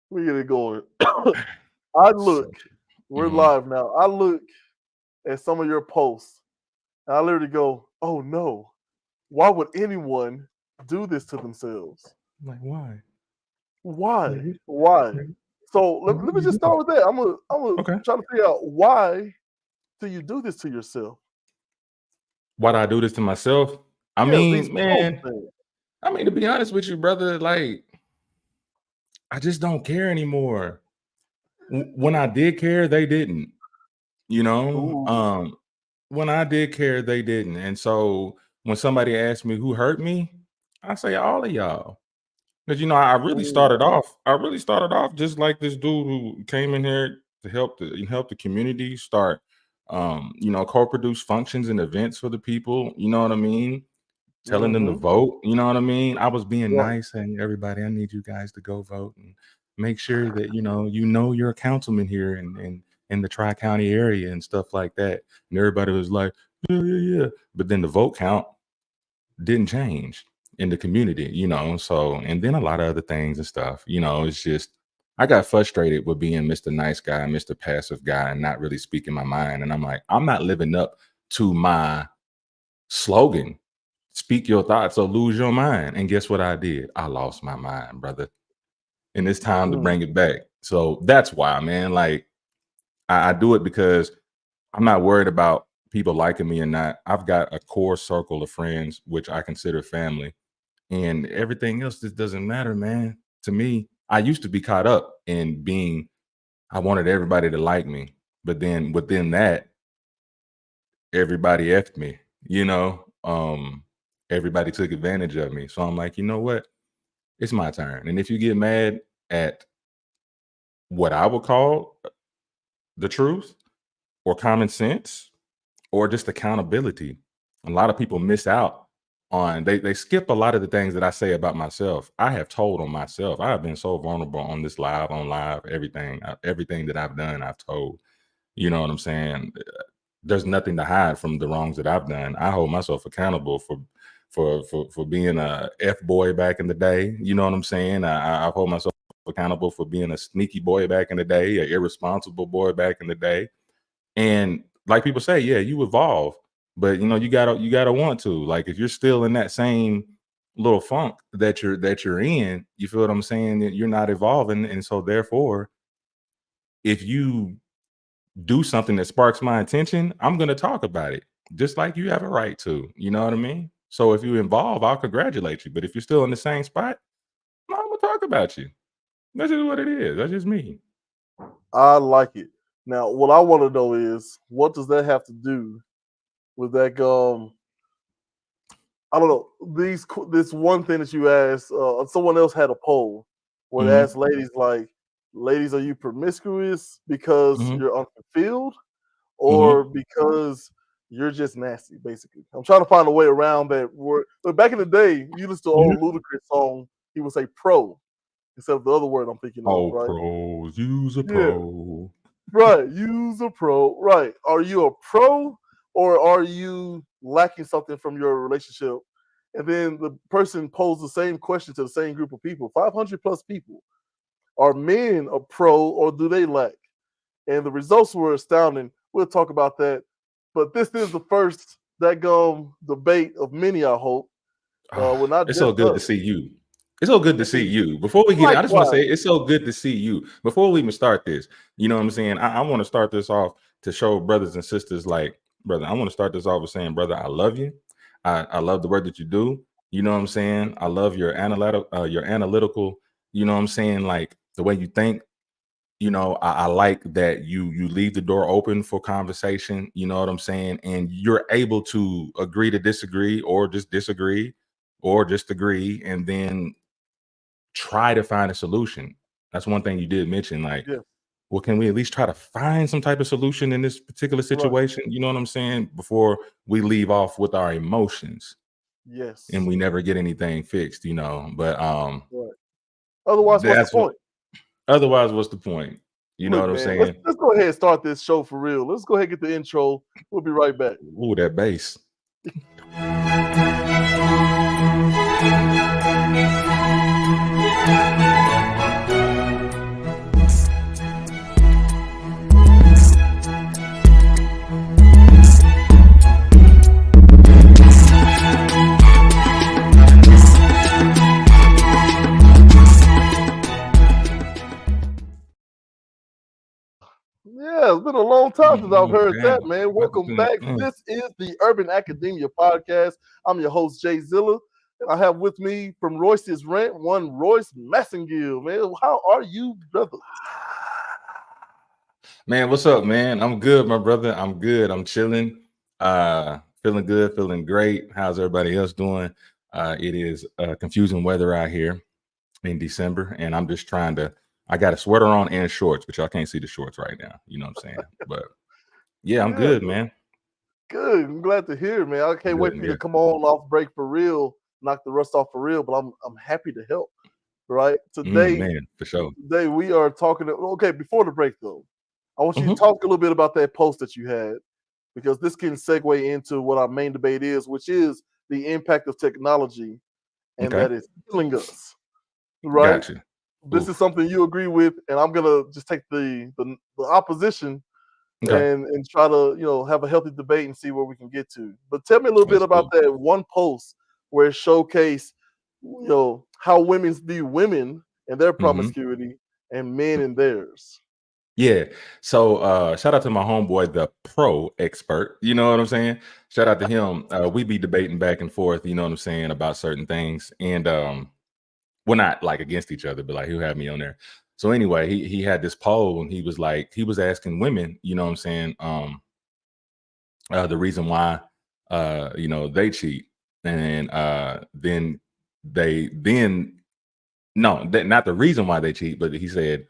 We get it going. I look, So, we're mhm. live now. I look at some of your posts and I literally go, oh no, why would anyone do this to themselves? Like, why? Like, Why? Why? like, So like, let what are me you just start doing? with that. I'm gonna Okay. try to figure out why do you do this to yourself? Why do I do this to myself? I Yeah, these mean, posts man, things. to be honest with you, brother, like, I just don't care anymore. When I did care, they didn't, you know? Ooh. When I did care, they didn't. And so when somebody asked me who hurt me, I say all of y'all. Because Ooh. I really started off just like this dude who came in here to help the community start co-produce functions and events for the people, you know what I mean? Telling them to Mm-hmm. vote, you know what I mean? I was being Right. nice saying, everybody, I need you guys to go vote and make sure that you're a councilman here in the Tri-County area and stuff like that. And everybody was like, yeah, yeah, yeah. But then the vote count didn't change in the community, so and then a lot of other things and stuff, it's just I got frustrated with being Mr. Nice Guy, Mr. Passive Guy, and not really speaking my mind. And I'm like, I'm not living up to my slogan, speak your thoughts or lose your mind. And guess what I did? I lost my mind, brother. And it's time to Mm. bring it back. So that's why, man, like I do it because I'm not worried about people liking me or not. I've got a core circle of friends, which I consider family, and everything else just doesn't matter, man. To me, I used to be caught up in being, I wanted everybody to like me. But then within that, everybody effed me, everybody took advantage of me. So I'm like, you know what? It's my turn. And if you get mad at what I would call the truth or common sense or just accountability, a lot of people miss out on, they skip a lot of the things that I say about myself. I have told on myself. I have been so vulnerable on this live, on live, everything that I've done, I've told. You know what I'm saying? There's nothing to hide from the wrongs that I've done. I hold myself accountable for being a F boy back in the day. You know what I'm saying? I hold myself accountable for being a sneaky boy back in the day, an irresponsible boy back in the day. And like people say, yeah, you evolve, but you gotta want to. Like if you're still in that same little funk that you're in, you feel what I'm saying? That you're not evolving, and so therefore, if you do something that sparks my attention, I'm gonna talk about it, just like you have a right to. You know what I mean? So if you evolve, I'll congratulate you. But if you're still in the same spot, no, I'm gonna talk about you. That's just what it is. That's just me. I like it. Now, what I want to know is what does that have to do with that? I don't know. This one thing that you asked. Someone else had a poll where they Hmm. asked ladies like, "Ladies, are you promiscuous because Hmm. you're unfulfilled, or Hmm. because you're just nasty?" Basically, I'm trying to find a way around that word. But back in the day, you listen to Yeah. old Ludacris song, he would say "pro" instead of the other word I'm thinking of, Oh, right? pros, use a Yeah. pro. Right, use a pro. Right. Are you a pro or are you lacking something from your relationship? And then the person posed the same question to the same group of people, 500 plus people. Are men a pro or do they lack? And the results were astounding. We'll talk about that. But this is the first that debate of many, I hope. Well, Ah, not it's so just good to us. see you. It's so good to see you. Before we get, I just want to say Likewise. it's so good to see you. Before we even start this, you know what I'm saying? I want to start this off to show brothers and sisters, like, brother, I want to start this off with saying, brother, I love you. I love the work that you do. You know what I'm saying? I love your analytical, you know what I'm saying? Like the way you think. I like that you leave the door open for conversation, you know what I'm saying, and you're able to agree to disagree or just agree and then try to find a solution. That's one thing you did mention, like, Yes. well, can we at least try to find some type of solution in this particular Right. situation, you know what I'm saying, before we leave off with our emotions and Yes. we never get anything fixed, but Right. Otherwise, what's the that's what point? otherwise what's the point, you know Look, what I'm man, let's saying? let's go ahead and start this show for real. Let's go ahead and get the intro. We'll be right back. Ooh, that bass. Yeah, it's been a long time since I've heard Damn. that, man. Welcome back. This is the Urban Academia Podcast. I'm your host, J-ZILLA. And I have with me from Royce's Rant, one Royce Massengill. Man, how are you, brother? Man, what's up, man? I'm good, my brother. I'm good. I'm chilling. Feeling good, feeling great. How's everybody else doing? It is confusing weather out here in December, and I'm just trying to. I got a sweater on and shorts, but y'all can't see the shorts right now. You know what I'm saying? But yeah, I'm Yeah, good, man. good. I'm glad to hear, man. I can't Good wait to for you to hear. come on off break for real, knock the rust off for real. But I'm happy to help. Right Man, for sure. today we are talking. Okay, before the break though, I want you to Mhm. talk a little bit about that post that you had, because this can segue into what our main debate is, which is the impact of technology and Okay, that it's killing us. Right? gotcha. This is Oof. something you agree with, and I'm gonna just take the opposition Okay, and try to have a healthy debate and see where we can get to. But tell me a little bit let's about go. that one post where it showcased how women view women and their hmm promiscuity and men and theirs. Yeah. So shout out to my homeboy, the pro expert. You know what I'm saying? Shout out to him. We be debating back and forth, you know what I'm saying, about certain things. And we're not like against each other, but like he'll have me on there. So anyway, he had this poll and he was asking women, you know what I'm saying, the reason why they cheat. And then they then no, not the reason why they cheat, but he said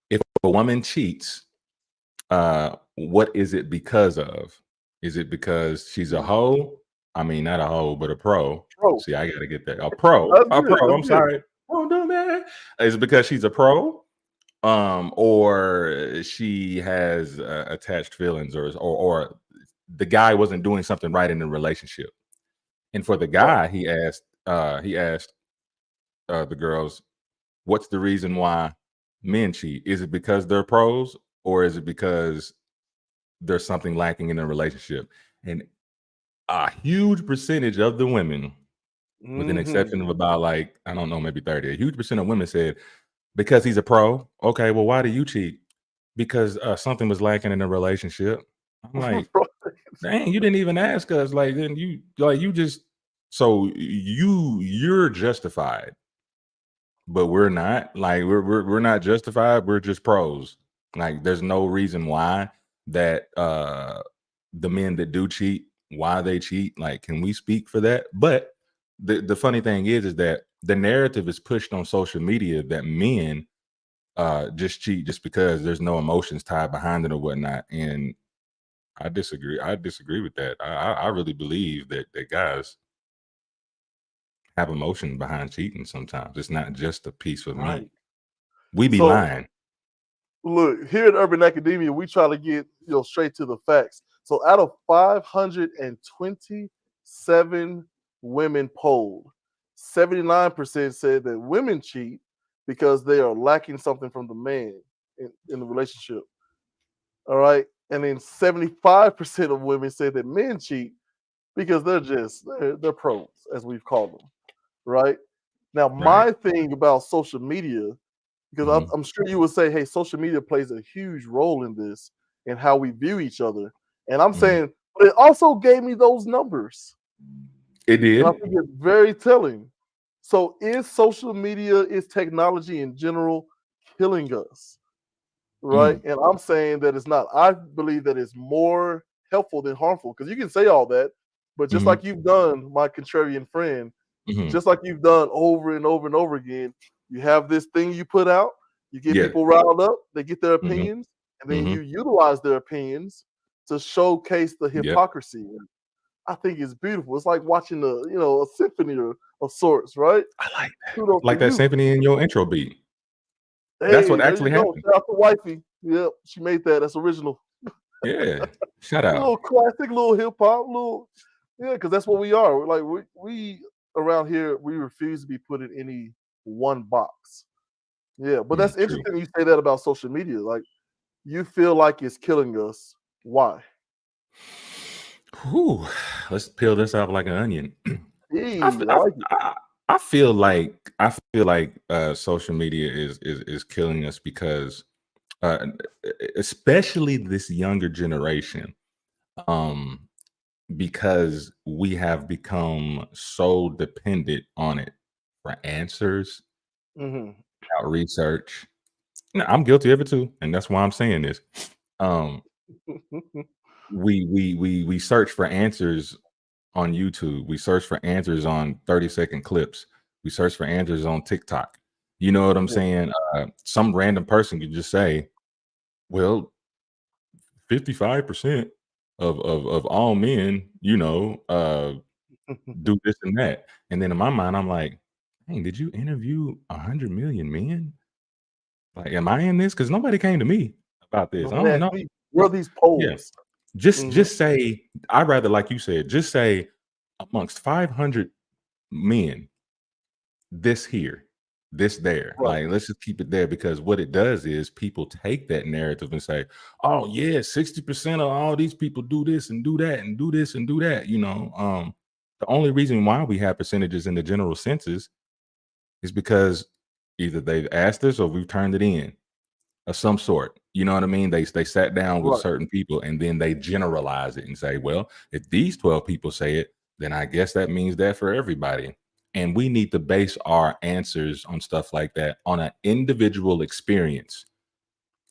if a woman cheats, what is it because of? Is it because she's a Mm. hoe? I mean, not a hoe, but a pro. Pro. See, I gotta get that. A pro. That's A good. pro. That's I'm good. sorry. Don't do that. Is it because she's a pro? Or she has attached feelings, or the guy wasn't doing something right in the relationship. And for the Right. guy, he asked the girls, what's the reason why men cheat? Is it because they're pros, or is it because there's something lacking in a relationship? And a huge percentage of the women, with an Hmm. exception of about like, I don't know, maybe 30, a huge percent of women said, because he's a pro. Okay, well, why do you cheat? Because something was lacking in a relationship. I'm like, dang, you didn't even ask us. Like, then you just, so you're justified, but we're not. Like, we're not justified. We're just pros. Like, there's no reason why that the men that do cheat, why they cheat. Like, can we speak for that? But the funny thing is that the narrative is pushed on social media that men just cheat just because there's no emotions tied behind it or whatnot. And I disagree. I disagree with that. I really believe that guys have emotion behind cheating sometimes. It's not just a piece of meat. Right. We be So lying. look, here at Urban Academia, we try to get straight to the facts. So out of 527 women polled, 79% said that women cheat because they are lacking something from the man in the relationship. All right. And then 75% of women say that men cheat because they're pros, as we've called them. Right. Now, Right. my thing about social media, because I'm, Mhm. I'm sure you would say, hey, social media plays a huge role in this and how we view each other. And I'm Mhm. saying, but it also gave me those numbers. It And I did. think it's very telling. So is social media, is technology in general killing us? Right. Mm. And I'm saying that it's not. I believe that it's more helpful than harmful, because you can say all that, but just Mhm. like you've done, my contrarian friend, Mhm. just like you've done over and over and over again, you have this thing you put out, you get Yeah. people riled up, they get their Mhm. opinions, and then Mhm. you utilize their opinions to showcase the Yep. hypocrisy. I think it's beautiful. It's like watching a symphony of sorts, right? I like Kudos to like that you. symphony in your intro beat. That's Hey, what there you actually go. happened. Shout out to wifey. Yep, she made that. That's original. Yeah. Shout A out. little classic, little hip hop, little because that's what we are. We're like we around here, we refuse to be put in any one box. Yeah, but that's True. interesting you say that about social media. Like, you feel like it's killing us. Why? Whew. Let's peel this off like an onion. I, f- Hey, I I, like it. I I feel like social media is killing us because uh, especially this younger generation, um, because we have become so dependent on it for answers, Hmm. without research. No, I'm guilty of it too, and that's why I'm saying this. Um, we search for answers on YouTube. We search for answers on 30-second clips. We search for answers on TikTok. You know what I'm Yeah. saying? Some random person could just say, "Well, 55% of all men, do this and that." And then in my mind, I'm like, "Hey, did you interview 100 million men? Like, am I in this? Because nobody came to me about this. I Nobody don't asked know." me, where are these Yeah. polls? Just Hmm. just say, I'd rather, like you said, just say amongst 500 men, this here, this there. Right. Like, let's just keep it there, because what it does is people take that narrative and say, "Oh yeah, 60% of all these people do this and do that and do this and do that." The only reason why we have percentages in the general census is because either they've asked us or we've turned it in of some sort. You know what I mean? They sat down with Right. certain people and then they generalize it and say, well, if these 12 people say it, then I guess that means that for everybody. And we need to base our answers on stuff like that on an individual experience.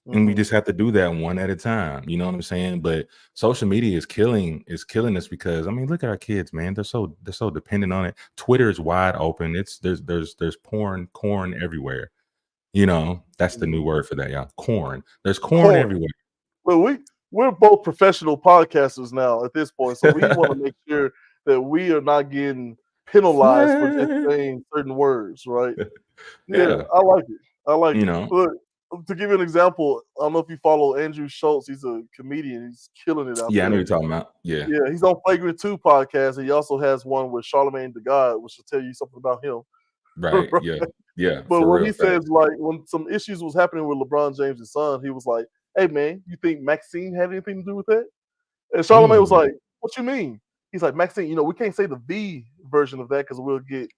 And we Hmm. just have to do that one at a time. You know what I'm saying? But social media is killing us, because I mean, look at our kids, man. They're so dependent on it. Twitter is wide open. There's corn everywhere. That's the new Hmm. word for that, y'all. Corn. There's corn Corn. everywhere. Well, we're both professional podcasters now at this point, so we want to make sure that we are not getting penalized for just What? saying certain words, right? Yeah, Yeah. I like it. I like You it. know? Look, to give you an example, I don't know if you follow Andrew Schultz. He's a comedian. He's killing it out Yeah, I know there. you're talking about. Yeah. Yeah, he's on Flagrant 2 podcast. And he also has one with Charlemagne the God, which will tell you something about him. Right. Yeah. Yeah. But For when real. he says, Facts. like, when some issues was happening with LeBron James' son, he was like, "Hey man, you think Maxine had anything to do with that?" And Charlamagne was Mm. like, "What you mean?" He's like, "Maxine, we can't say the V version of that because we'll get,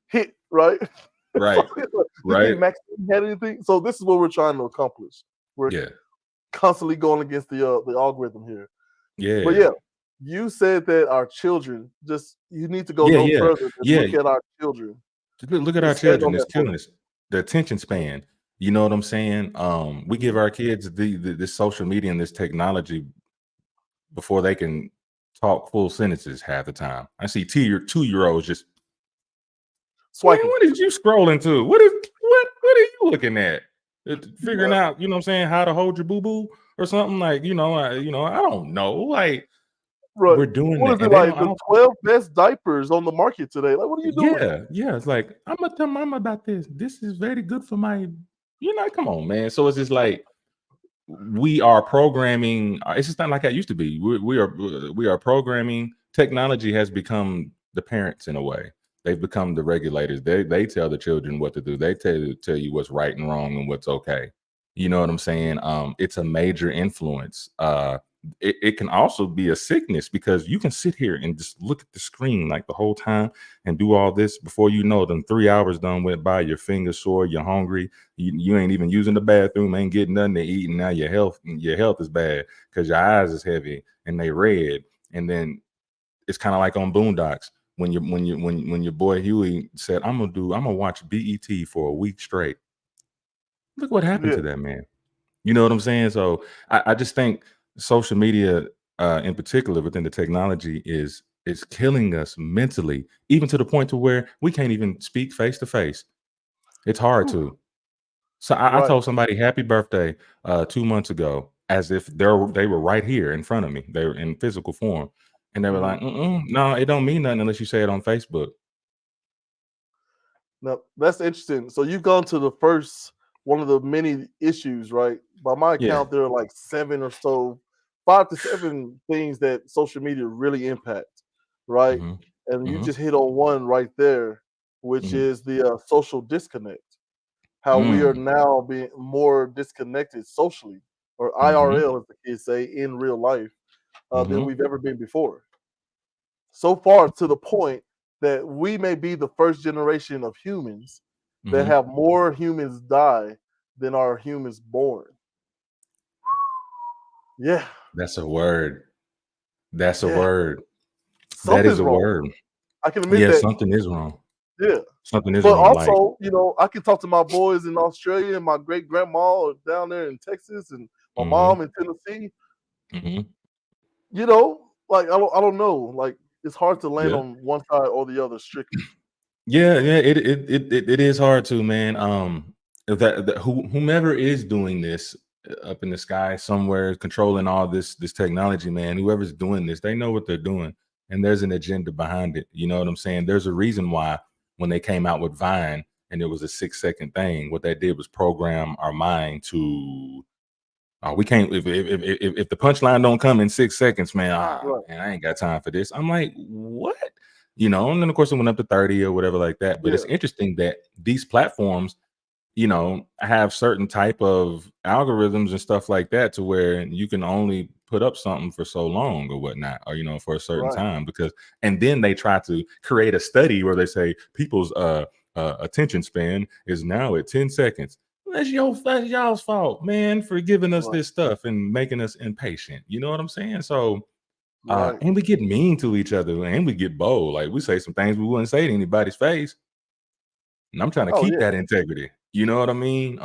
hit, right?" So Right. he's like, "You think Right. Maxine had anything?" So this is what we're trying to accomplish. We're Yeah. constantly going against the algorithm here. But Yeah. yeah, you said that our children, just you need to go Yeah. no Yeah. further than Yeah. look at our children Just look at and our stand children. on It's that for killing them. us. The attention span. You know what I'm saying? We give Mhm. our kids this social media and this technology before they can talk full sentences half the time. I see 2-year-olds just, man, Swiping. what did you scrolling to? What are you looking at? Figuring Yeah, out, what I'm saying, how to hold your boo boo or something, like, I don't know. Like, right. we're doing What that, is it and they like? don't. I The don't 12 best diapers on the market today. Like, what are you doing? Yeah, yeah. It's like, I'm gonna tell mama about this. This is very good for my. Come on, man. So it's just like we are programming. It's just not like I used to be. We are programming. Technology has become the parents in a way. They've become the regulators. They tell the children what to do. They tell you what's right and wrong and what's okay. You know what I'm saying? It's a major influence. It can also be a sickness, because you can sit here and just look at the screen like the whole time and do all this. Before you know it, then 3 hours done went by. Your fingers sore. You're hungry. You ain't even using the bathroom, ain't getting nothing to eat, and now your health is bad because your eyes is heavy and they red. And then it's kind of like on Boondocks when your boy Huey said, I'm gonna watch BET for a week straight. Look what happened Yeah. to that man. You know what I'm saying? So I just think social media, in particular within the technology, is killing us mentally, even to the point to where we can't even speak face to face. It's hard Whew. to. So I Right. told somebody happy birthday 2 months ago, as if they were right here in front of me. They were in physical form, and they were Hmm. like, "No, it don't mean nothing unless you say it on Facebook." Now that's interesting. So you've gone to the first one of the many issues, right? By my Yeah. account, there are like seven or so, 5 to 7 things that social media really impact, right? Hmm. And you Hmm. just hit on one right there, which Hmm. is the social disconnect. How we are Mm. now being more disconnected socially, or Hmm. IRL, as the kids say, in real life, than Hmm. we've ever been before. So far to the point that we may be the first generation of humans that Hmm. have more humans die than are humans born. Yeah, That's a word. That's a yeah. word. That is Something's a wrong. word. I can admit Yeah, that. something is wrong. Yeah. Something is But wrong. Like, also, I can talk to my boys in Australia and my great grandma down there in Texas and my mm-hmm, mom in Tennessee. mm-hmm, Like I don't know. Like it's hard to land yeah. on one side or the other strictly. Yeah, yeah, it is hard to, man. If whomever is doing this up in the sky somewhere, controlling all this technology, man, whoever's doing this, they know what they're doing, and there's an agenda behind it. You know what I'm saying? There's a reason why when they came out with Vine and it was a 6-second thing, what they did was program our mind to we can't if the punchline don't come in 6 seconds, man. Right. Man, I ain't got time for this. I'm like, what? And then of course it went up to 30 or whatever like that. But Yeah. it's interesting that these platforms, have certain type of algorithms and stuff like that to where you can only put up something for so long or whatnot, or for a certain Right. time, and then they try to create a study where they say people's attention span is now at 10 seconds. That's y'all's fault, man, for giving us Right. this stuff and making us impatient. You know what I'm saying? So Right. and we get mean to each other and we get bold. Like we say some things we wouldn't say to anybody's face. And I'm trying to Oh keep yeah. that integrity. You know what I mean?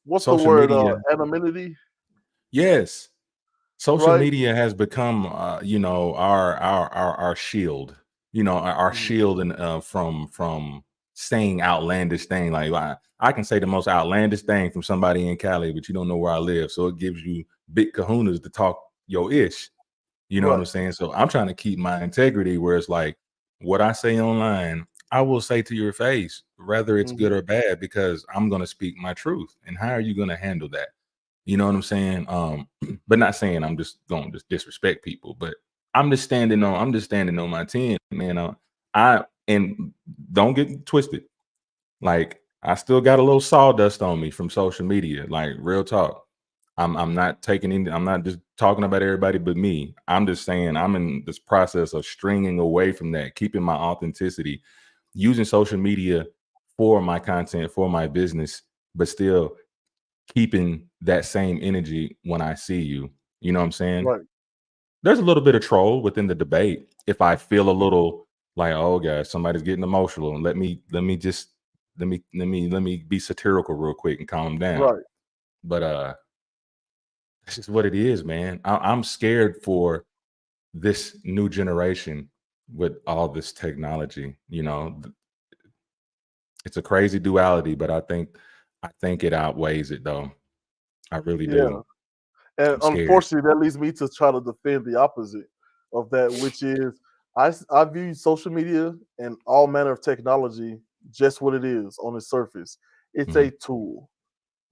What's the Social word? media, Anonymity. yes. Social Right. media has become, our shield. Our Mhm. shield and from saying outlandish thing. Like I can say the most outlandish thing from somebody in Cali, but you don't know where I live, so it gives you big kahunas to talk your ish. You know what I'm Right. saying? So I'm trying to keep my integrity where it's like what I say online, I will say to your face, whether it's good Mhm. or bad, because I'm going to speak my truth. And how are you going to handle that? You know what I'm saying? But not saying I'm just going to just disrespect people, but I'm just standing on my 10, man. And don't get twisted. Like I still got a little sawdust on me from social media, like real talk. I'm not taking any, I'm not just talking about everybody but me. I'm just saying I'm in this process of stringing away from that, keeping my authenticity, using social media for my content, for my business, but still keeping that same energy when I see you. You know what I'm saying? Right. There's a little bit of troll within the debate. If I feel a little like, oh gosh, somebody's getting emotional, and let me be satirical real quick and calm them down. Right. But that's just what it is, man. I'm scared for this new generation with all this technology. It's a crazy duality, but I think it outweighs it though. I really Yeah. do. And I'm scared. unfortunately, that leads me to try to defend the opposite of that, which is I view social media and all manner of technology just what it is on its surface. It's Mhm. a tool,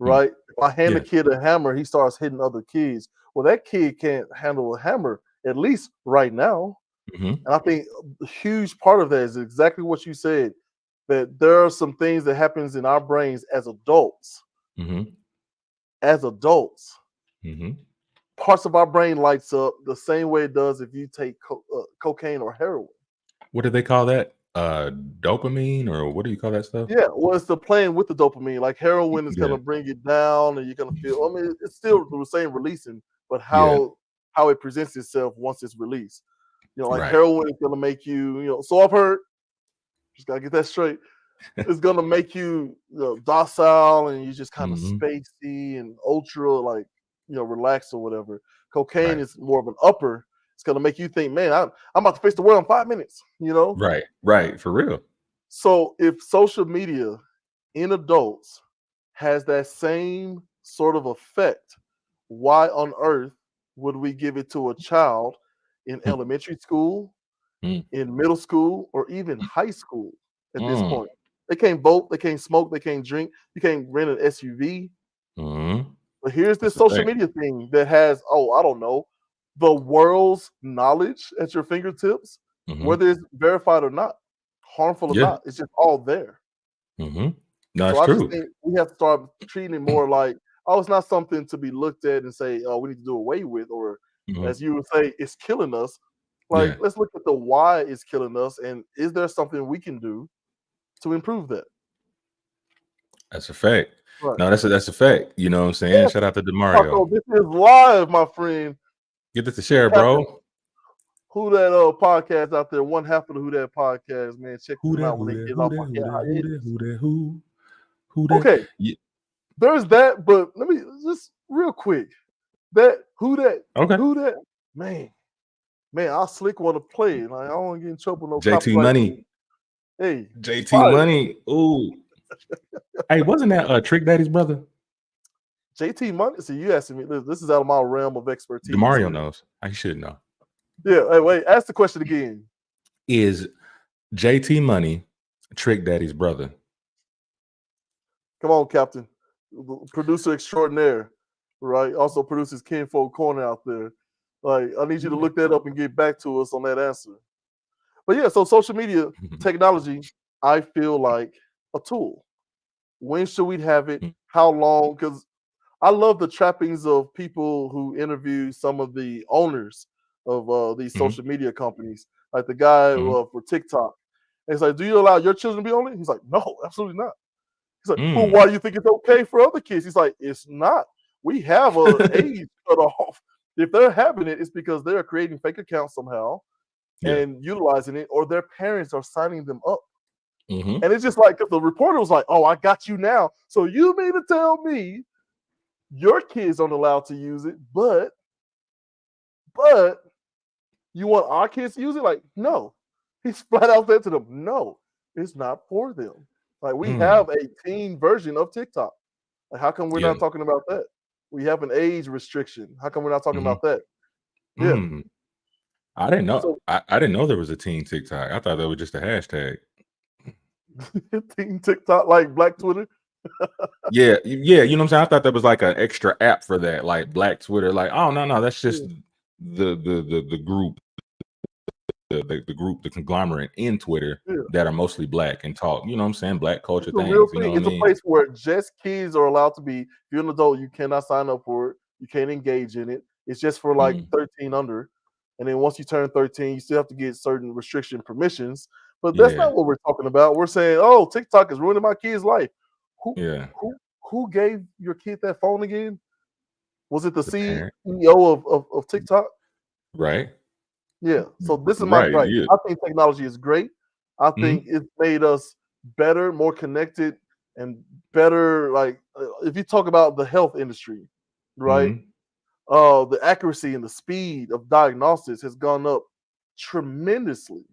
Mm. right? If I hand a Yeah. kid a hammer, he starts hitting other kids. Well, that kid can't handle a hammer, at least right now. Mhm. And I think a huge part of that is exactly what you said, that there are some things that happens in our brains Mhm. as adults, Mhm. parts of our brain lights up the same way it does if you take cocaine or heroin. What do they call that? Dopamine, or what do you call that stuff? Yeah, well, it's the playing with the dopamine. Like heroin is Yeah. gonna bring it down, and you're gonna feel. I mean, it's still the same releasing, but Yeah. how it presents itself once it's released. Like Right. heroin is gonna make you. So I've heard. Just gotta get that straight. It's gonna make you, docile, and you just kind of Mhm. spacey and ultra like relaxed or whatever. Cocaine Right. is more of an upper. It's gonna make you think, man, I'm about to face the world in 5 minutes. Right. Right. For real. So if social media in adults has that same sort of effect, why on earth would we give it to a child in Mm. elementary school, Mm. in middle school, or even high school at this Mm. point? They can't vote, they can't smoke, they can't drink, you can't rent an SUV. Mhm. But here's this That's a social fact. media thing that has, oh, I don't know, the world's knowledge at your fingertips, Mhm. whether it's verified or not, harmful or Yeah. not, it's just all there. Mhm. No, So it's I just true. think we have to start treating it more like, oh, it's not something to be looked at and say, oh, we need to do away with, or Mhm. as you would say, it's killing us. Like, Yeah. let's look at the why it's killing us, and is there something we can do to improve that? That's a fact. Right. No, that's a fact. You know what I'm saying? Yes, Shout out to Paco, Demario. this is live, my friend. Get this to share, Captain, bro. who that podcast out there? One half of the Who That podcast, man. Check Who them that? out Who when they that? get Who off that? my Who cat that? Who that? hiatus. Who that? Who that? Okay, Yeah. there's that, but let me just real quick. That Okay. who that, man, I slick want to play it. Like I don't want to get in trouble, no JT copyright. Money. Hey, it's JT fire. Money. Ooh. Hey, wasn't that Trick Daddy's brother? JT Money. See, you asking me. This is out of my realm of expertise Demario here. knows. I should know. Yeah. Hey, wait. Ask the question again. Is JT Money Trick Daddy's brother? Come on, Captain. Producer extraordinaire, right? Also produces Kinfolk Corner out there. Like, I need you to look that up and get back to us on that answer. But yeah, so social media technology, I feel like a tool. When should we have it? How long? Because I love the trappings of people who interview some of the owners of these social media companies, like the guy for TikTok. And it's like, do you allow your children to be on it? He's like, no, absolutely not. He's like, well, why do you think it's okay for other kids? He's like, it's not. We have a age cut off. If they're having it, it's because they're creating fake accounts somehow and utilizing it, or their parents are signing them up. And it's just like the reporter was like, oh, I got you now. So you mean to tell me your kids aren't allowed to use it, but you want our kids to use it? Like, no. He's flat out said to them, no, it's not for them. Like, we have a teen version of TikTok. Like, how come we're not talking about that? We have an age restriction. How come we're not talking about that? Yeah. I didn't know. So, I didn't know there was a teen TikTok. I thought that was just a hashtag. teen TikTok, like Black Twitter. Yeah. You know what I'm saying? I thought that was like an extra app for that, like Black Twitter. Like, oh no, that's just the group, the group, the conglomerate in Twitter that are mostly black and talk. You know what I'm saying? Black culture It's a things. real You know thing. what I It's a mean? place where just kids are allowed to be. If you're an adult, you cannot sign up for it. You can't engage in it. It's just for like 13 under. And then once you turn 13, you still have to get certain restriction permissions. But that's not what we're talking about. We're saying, oh, TikTok is ruining my kid's life. Who gave your kid that phone again? Was it the CEO of TikTok? Right. Yeah. So this is my gripe. Yeah. I think technology is great. I think it's made us better, more connected, and better. Like if you talk about the health industry, right? The accuracy and the speed of diagnosis has gone up tremendously.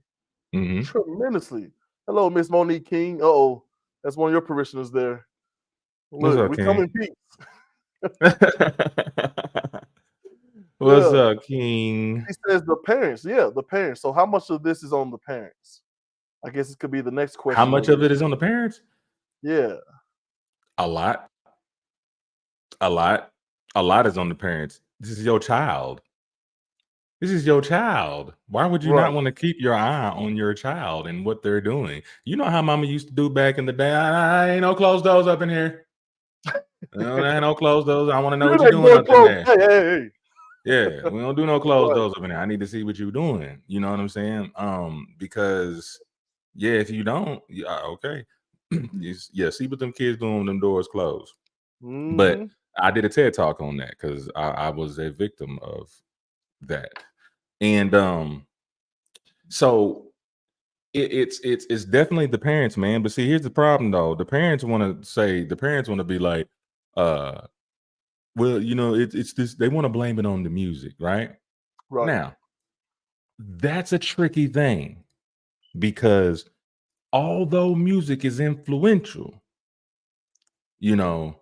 Tremendously. Hello, Miss Monique King. Oh, that's one of your parishioners there. What's Look, up, we King? come in peace. What's up, King? He says the parents. Yeah, the parents. So how much of this is on the parents? I guess it could be the next question. How much of it is on the parents? Yeah. A lot. A lot. A lot is on the parents. This is your child. This is your child. Why would you not want to keep your eye on your child and what they're doing? You know how mama used to do back in the day. I ain't no closed doors up in here. There ain't no closed doors. I want to know what you're doing up in there. Hey. Yeah, we don't do no closed doors up in there. I need to see what you're doing. You know what I'm saying? Because if you don't, okay. See what them kids doing when them doors closed. But I did a TED talk on that because I was a victim of that. And so it's definitely the parents, man. But see, here's the problem though. The parents want to be like, well, you know, it's this, they want to blame it on the music, right? Now, that's a tricky thing because although music is influential, you know,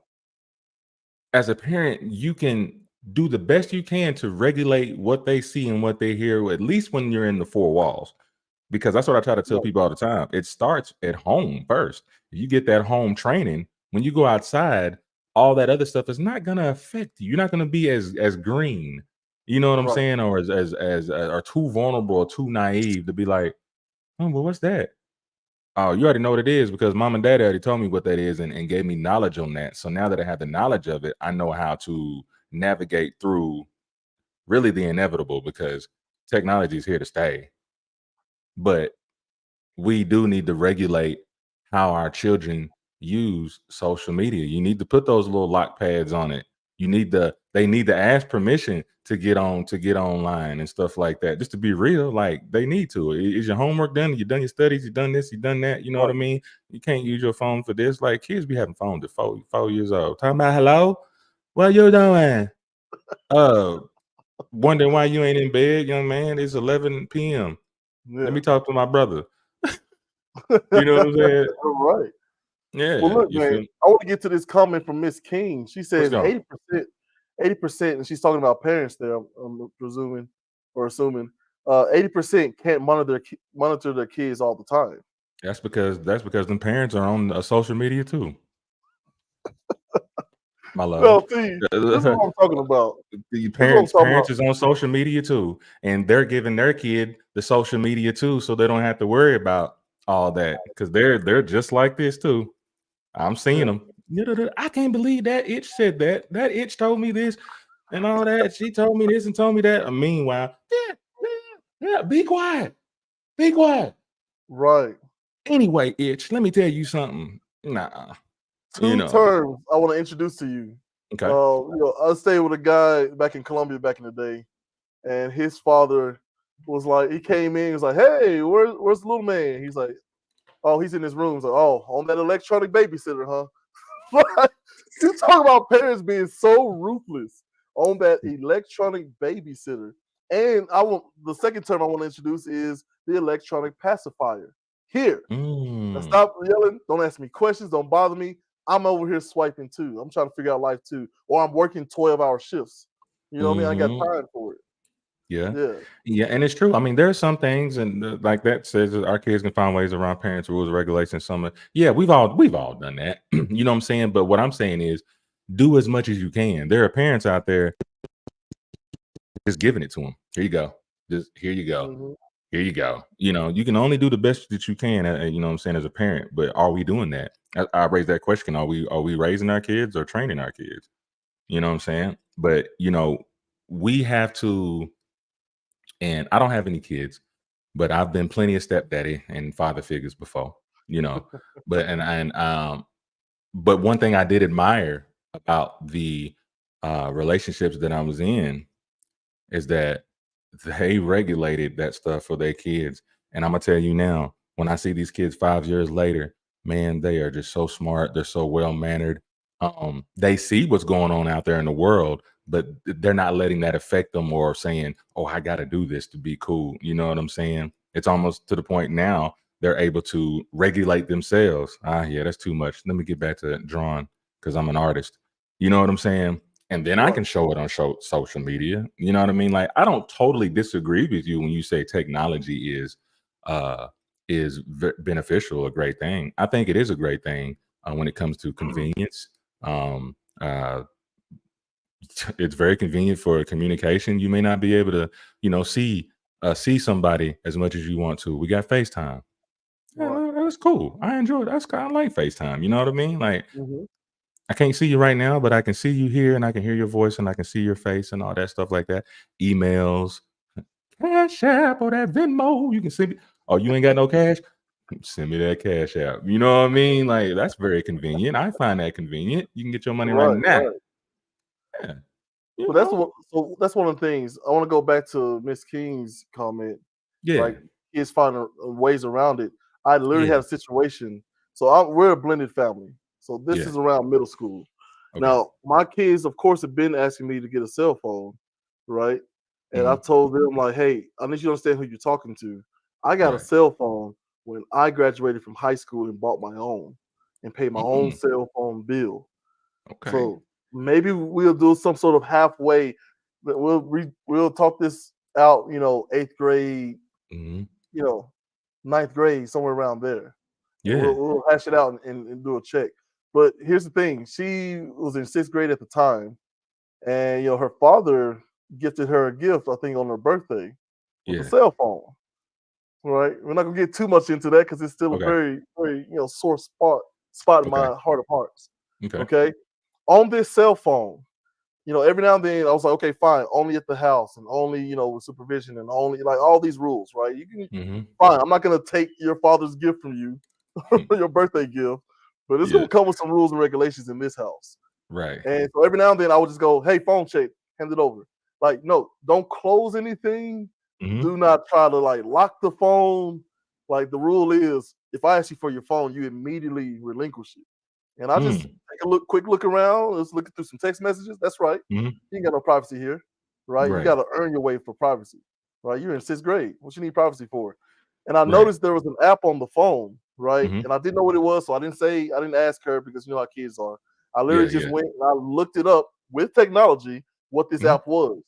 as a parent, you can do the best you can to regulate what they see and what they hear, at least when you're in the four walls. Because that's what I try to tell people all the time. It starts at home first. If you get that home training, when you go outside, all that other stuff is not gonna affect you. You're not gonna be as green, you know what I'm saying, or as or too vulnerable or too naive to be like, oh, well, what's that? Oh, you already know what it is because mom and dad already told me what that is and gave me knowledge on that. So now that I have the knowledge of it, I know how to navigate through really the inevitable because technology is here to stay. But we do need to regulate how our children use social media. You need to put those little lock pads on it. They need to ask permission to get online and stuff like that. Just to be real, like they need to. Is your homework done? You done your studies? You done this? You done that? You know what I mean? You can't use your phone for this. Like kids be having phones at 4 years old. Talking about hello, what you doing? Wondering why you ain't in bed, young man. It's 11 p.m. Let me talk to my brother. You know what I'm saying? Right. Yeah. Well, look, You man, feel me? I want to get to this comment from Miss King. She What's says going? 80%, and she's talking about parents there, I'm presuming or assuming. 80% can't monitor their kids all the time. That's because them parents are on social media too. My Well, love. see, this is what I'm talking about. The This is what I'm talking about. parents is on social media too, and they're giving their kid the social media too, so they don't have to worry about all that because they're just like this too. I'm seeing them. I can't believe that itch said that. That itch told me this and all that. She told me this and told me that. Meanwhile, yeah, be quiet. Be quiet. Right. Anyway, itch, let me tell you something. Nah, you Two know. terms I want to introduce to you. Okay. I stayed with a guy back in Colombia back in the day, and his father was like, he came in, he was like, "Hey, where's the little man?" He's like, "Oh, he's in his room." He's like, "Oh, on that electronic babysitter, huh?" You talk about parents being so ruthless on that electronic babysitter. And the second term I want to introduce is the electronic pacifier. Here, now Mm, stop yelling. Don't ask me questions. Don't bother me. I'm over here swiping too. I'm trying to figure out life too. Or I'm working 12-hour shifts. You know what I mean? I got mhm. time for it. Yeah. Yeah. Yeah, and it's true. I mean, there are some things, and like that says that our kids can find ways around parents' rules, regulations. Yeah, we've all done that. You know what I'm saying? But what I'm saying is, do as much as you can. There are parents out there just giving it to them. Here you go. Just here you go. Hmm. Here you go. You know, you can only do the best that you can. You know what I'm saying, as a parent. But are we doing that? I raised that question. Are we raising our kids or training our kids? You know what I'm saying? But we have to. And I don't have any kids, but I've been plenty of stepdaddy and father figures before, you know. But but one thing I did admire about the relationships that I was in is that they regulated that stuff for their kids. And I'm gonna tell you now, when I see these kids 5 years later, man, they are just so smart. They're so well mannered. They see what's going on out there in the world, but they're not letting that affect them or saying, "Oh, I got to do this to be cool." You know what I'm saying? It's almost to the point now they're able to regulate themselves. Yeah, that's too much. Let me get back to drawing because I'm an artist. You know what I'm saying? And then I Right. can show it on social media. You know what I mean? Like, I don't totally disagree with you when you say technology uh beneficial, a great thing. I think it is a great thing when it comes to convenience. Um, uh, it's very convenient for communication. You may not be able to, see somebody as much as you want to. We got FaceTime. Right. Yeah, that's cool. I enjoy it. That's kind of like FaceTime. You know what I mean? Like, Hmm. I can't see you right now, but I can see you here and I can hear your voice and I can see your face and all that stuff like that. Emails, Cash App or that Venmo. You can send me. Oh, you ain't got no cash? Send me that Cash App. You know what I mean? Like, that's very convenient. I find that convenient. You can get your money right Right. now. Right. Yeah. You But know? that's one of the things. I want to go back to Miss King's comment. Yeah. Like kids finding ways around it. I literally Yeah. had a situation. So we're a blended family. So this Yeah. is around middle school. Okay. Now my kids, of course, have been asking me to get a cell phone, right? And I Mhm. told them like, hey, I need you to understand who you're talking to. I got a Right. cell phone when I graduated from high school and bought my own and paid my own Mm, cell phone bill. okay. So maybe we'll do some sort of halfway. We'll talk this out. Eighth grade. Mhm. You know, ninth grade, somewhere around there, and we'll, Yeah. we'll hash it out and do a check. But here's the thing: she was in sixth grade at the time, and her father gifted her a gift. I think on her birthday with a Yeah. cell phone. Right? We're not gonna get too much into that because it's still a Okay. very, very sore spot in Okay. my heart of hearts. Okay. Okay, on this cell phone, every now and then I was like, okay, fine, only at the house and only, with supervision and only like all these rules, right? You can Mhm. fine. I'm not gonna take your father's gift from you, Mm. your birthday gift, but it's Yeah. gonna come with some rules and regulations in this house. Right. And so every now and then I would just go, hey, phone check, hand it over. Like, no, don't close anything. Hmm. Do not try to like lock the phone. Like the rule is if I ask you for your phone, you immediately relinquish it. And I just Mm. take a quick look around. Let's look through some text messages. That's right. Hmm. You ain't got no privacy here, right? You got Right. to earn your way for privacy, right? You're in sixth grade. What you need privacy for? And I Right. noticed there was an app on the phone, right? Hmm. And I didn't know what it was, so I didn't ask her because you know how kids are. I Yeah. literally just Yeah. went and I looked it up with technology what this Hmm. app was.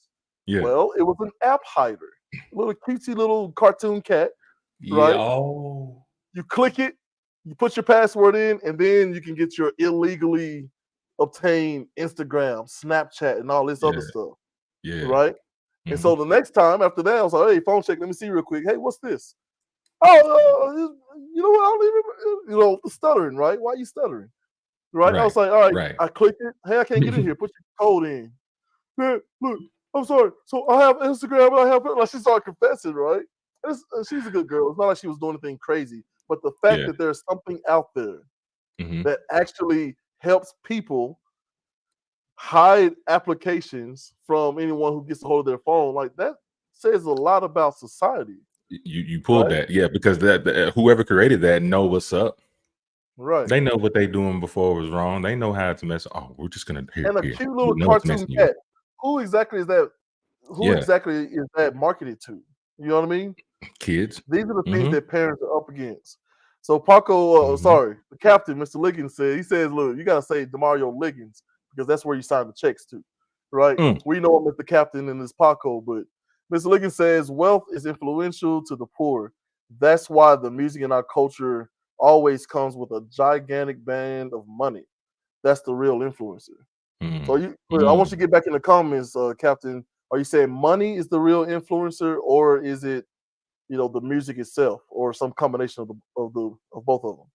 Yeah. Well, it was an app hider, little cutesy little cartoon cat, Yeah. right? Oh. You click it, you put your password in, and then you can get your illegally obtained Instagram, Snapchat, and all this other Yeah. stuff, Yeah. right? And Hmm. so the next time after that, I was like, "Hey, phone check. Let me see real quick. Hey, what's this? Oh, you know what? I don't even, stuttering, right? Why are you stuttering, right?" I was Right. like, "All right." Right. I clicked it. Hey, I can't get in here. Put your code in. Man, look, I'm sorry. So I have Instagram and I have like she started confessing, right? She's a good girl. It's not like she was doing anything crazy, but the fact Yeah. that there's something out there Hmm. that actually helps people hide applications from anyone who gets a hold of their phone, like that says a lot about society, You pulled right? that, yeah, because whoever created that know what's up. Right. They know what they doing before was wrong. They know how to mess. Oh, we're just gonna And a here. cute We little know it's cartoon messing you up. cat. Who exactly is that? Who Yeah, exactly is that marketed to? You know what I mean? kids. These are the things Mm-hmm. that parents are up against. So Paco, Mm-hmm. sorry, the captain, Mr. Liggins says, look, you gotta say Demario Liggins because that's where you sign the checks to, right? Mm. We know him as the captain in this Paco, but Mr. Liggins says wealth is influential to the poor. That's why the music in our culture always comes with a gigantic band of money. That's the real influencer. So Mm. but I want you Mm. to get back in the comments, Captain. Are you saying money is the real influencer, or is it the music itself, or some combination of both of them.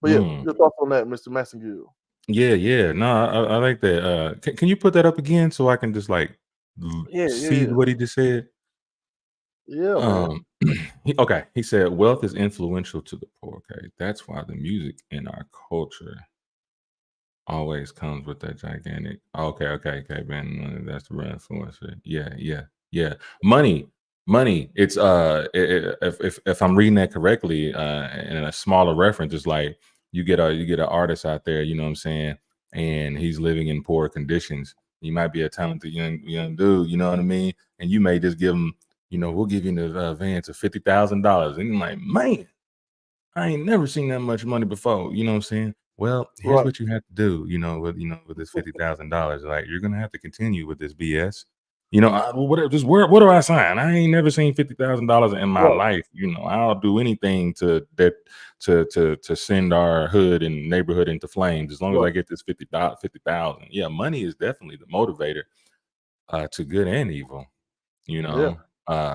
But yeah, Mm. your thoughts on that, Mr. Massengill? Yeah, yeah. No, I like that. Can you put that up again so I can just like Yeah, yeah, see yeah, what he just said? yeah, man. Um, okay. He said wealth is influential to the poor. Okay, that's why the music in our culture always comes with that gigantic. Okay, man. That's the real influencer. Yeah, yeah, yeah. Money. It's if I'm reading that correctly, in a smaller reference, it's like you get an artist out there, you know what I'm saying, and he's living in poor conditions. He might be a talented young dude, you know what I mean, and you may just give him, we'll give you an advance of $50,000, and you're like, man, I ain't never seen that much money before. You know what I'm saying? Well, here's Right. what you have to do. With this $50,000, like you're gonna have to continue with this BS. Where do I sign? I ain't never seen $50,000 in my Right. life. I'll do anything to send our hood and neighborhood into flames as long as I Right. get this 50,000. Yeah, money is definitely the motivator to good and evil. You Yeah. know,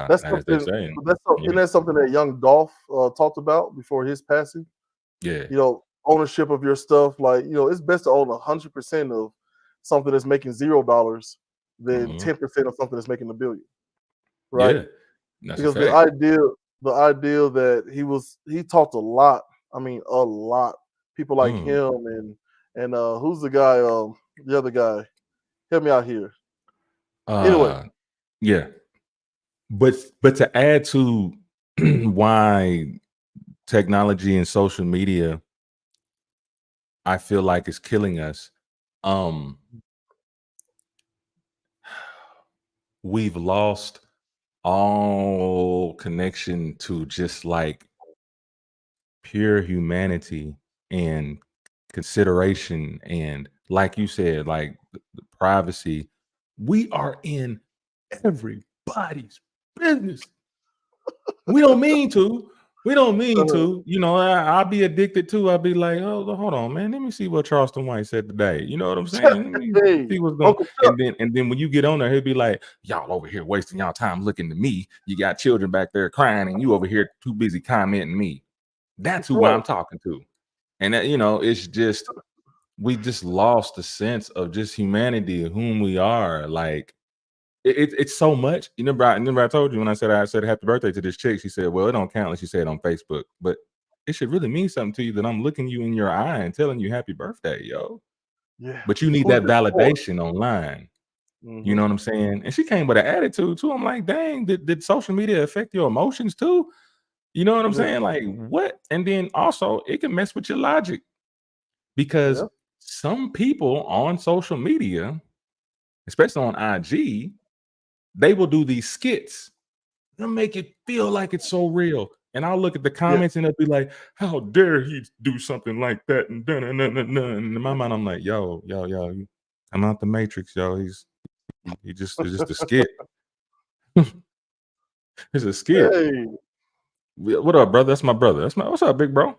That's as they something. say. And Yeah, that's something that young Dolph talked about before his passing. yeah. Ownership of your stuff. Like, it's best to own 100% of something that's making $0 than Mhm. 10% of something that's making a billion. Right? Yeah, that's a Because the fact. idea, the idea that he talked a lot. I mean, a lot. People like Mm. him and who's the guy? The other guy. Help me out here. Anyway, Uh, yeah, but to add to why technology and social media, I feel like is killing us. Um, we've lost all connection to just like pure humanity and consideration, and like you said, like the privacy. We are in everybody's business. We don't mean to. We don't mean uh, to. I'll be addicted too. I'll be like, oh, hold on, man. Let me see what Charleston White said today. You know what I'm saying? Let me hey, see what's going. Uncle Chuck. And then when you get on there, he'll be like, y'all over here wasting y'all time looking to me. You got children back there crying, and you over here too busy commenting me. That's who Right. I'm talking to. And that, it's just we just lost the sense of just humanity of whom we are. Like it's so much. Remember I told you when I said happy birthday to this chick. She said, "Well, it don't count unless you say it on Facebook." But it should really mean something to you that I'm looking you in your eye and telling you happy birthday, yo. Yeah. But you need Who's that this for? validation online. You know Mm-hmm. what I'm saying? And she came with an attitude too. I'm like, dang, did social media affect your emotions too? You know what I'm Yeah. saying? Like, what? And then also, it can mess with your logic because Yeah. some people on social media, especially on IG, they will do these skits. They'll make it feel like it's so real. And I'll look at the Yeah. comments and they'll be like, how dare he do something like that? And and in my mind, I'm like, yo, you come out the matrix, yo. It's just a skit. It's a skit. Hey. What up, brother? That's my brother. What's up, big bro?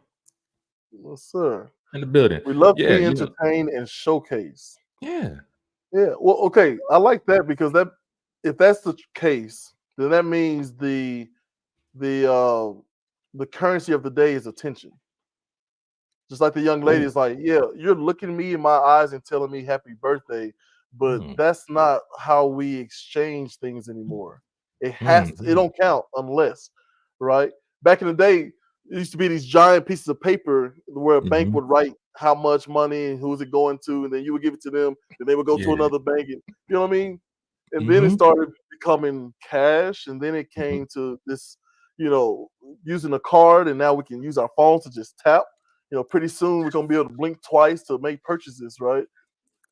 Yes, sir. In the building. We love to Yeah, be entertained and showcased. yeah. Yeah. Well, okay. I like that because that if that's the case, then that means the uh the currency of the day is attention. Just like the young lady Oh, is like, yeah, you're looking me in my eyes and telling me happy birthday, but mm, that's not how we exchange things anymore. It mm. don't count unless, right? Back in the day, it used to be these giant pieces of paper where a bank Mhm. would write how much money and who's it going to, and then you would give it to them, then they would go to Yeah. another bank, and you know what I mean? And then it Mhm. started becoming cash, and then it Mhm. came to this, using a card, and now we can use our phones to just tap. Pretty soon we're gonna be able to blink twice to make purchases, right?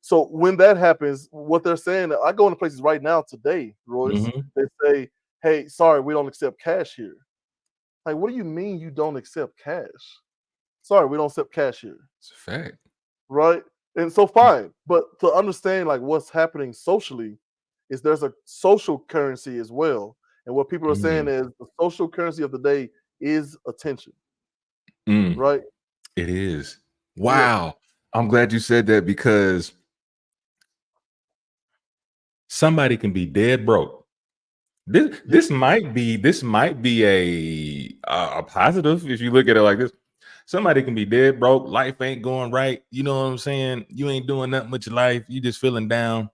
So when that happens, what they're saying, I go into places right now today, Royce. Mhm. They say, "Hey, sorry, we don't accept cash here." Like, what do you mean you don't accept cash? Sorry, we don't accept cash here, It's a fact. right? And so fine, but to understand like what's happening socially, is there's a social currency as well, and what people are saying Mm. is the social currency of the day is attention, Mm. right? It is. Yeah, Wow. I'm glad you said that because somebody can be dead broke. This yeah, this might be a positive if you look at it like this. Somebody can be dead broke, life ain't going right. You know what I'm saying? You ain't doing nothing with your life. You just feeling down,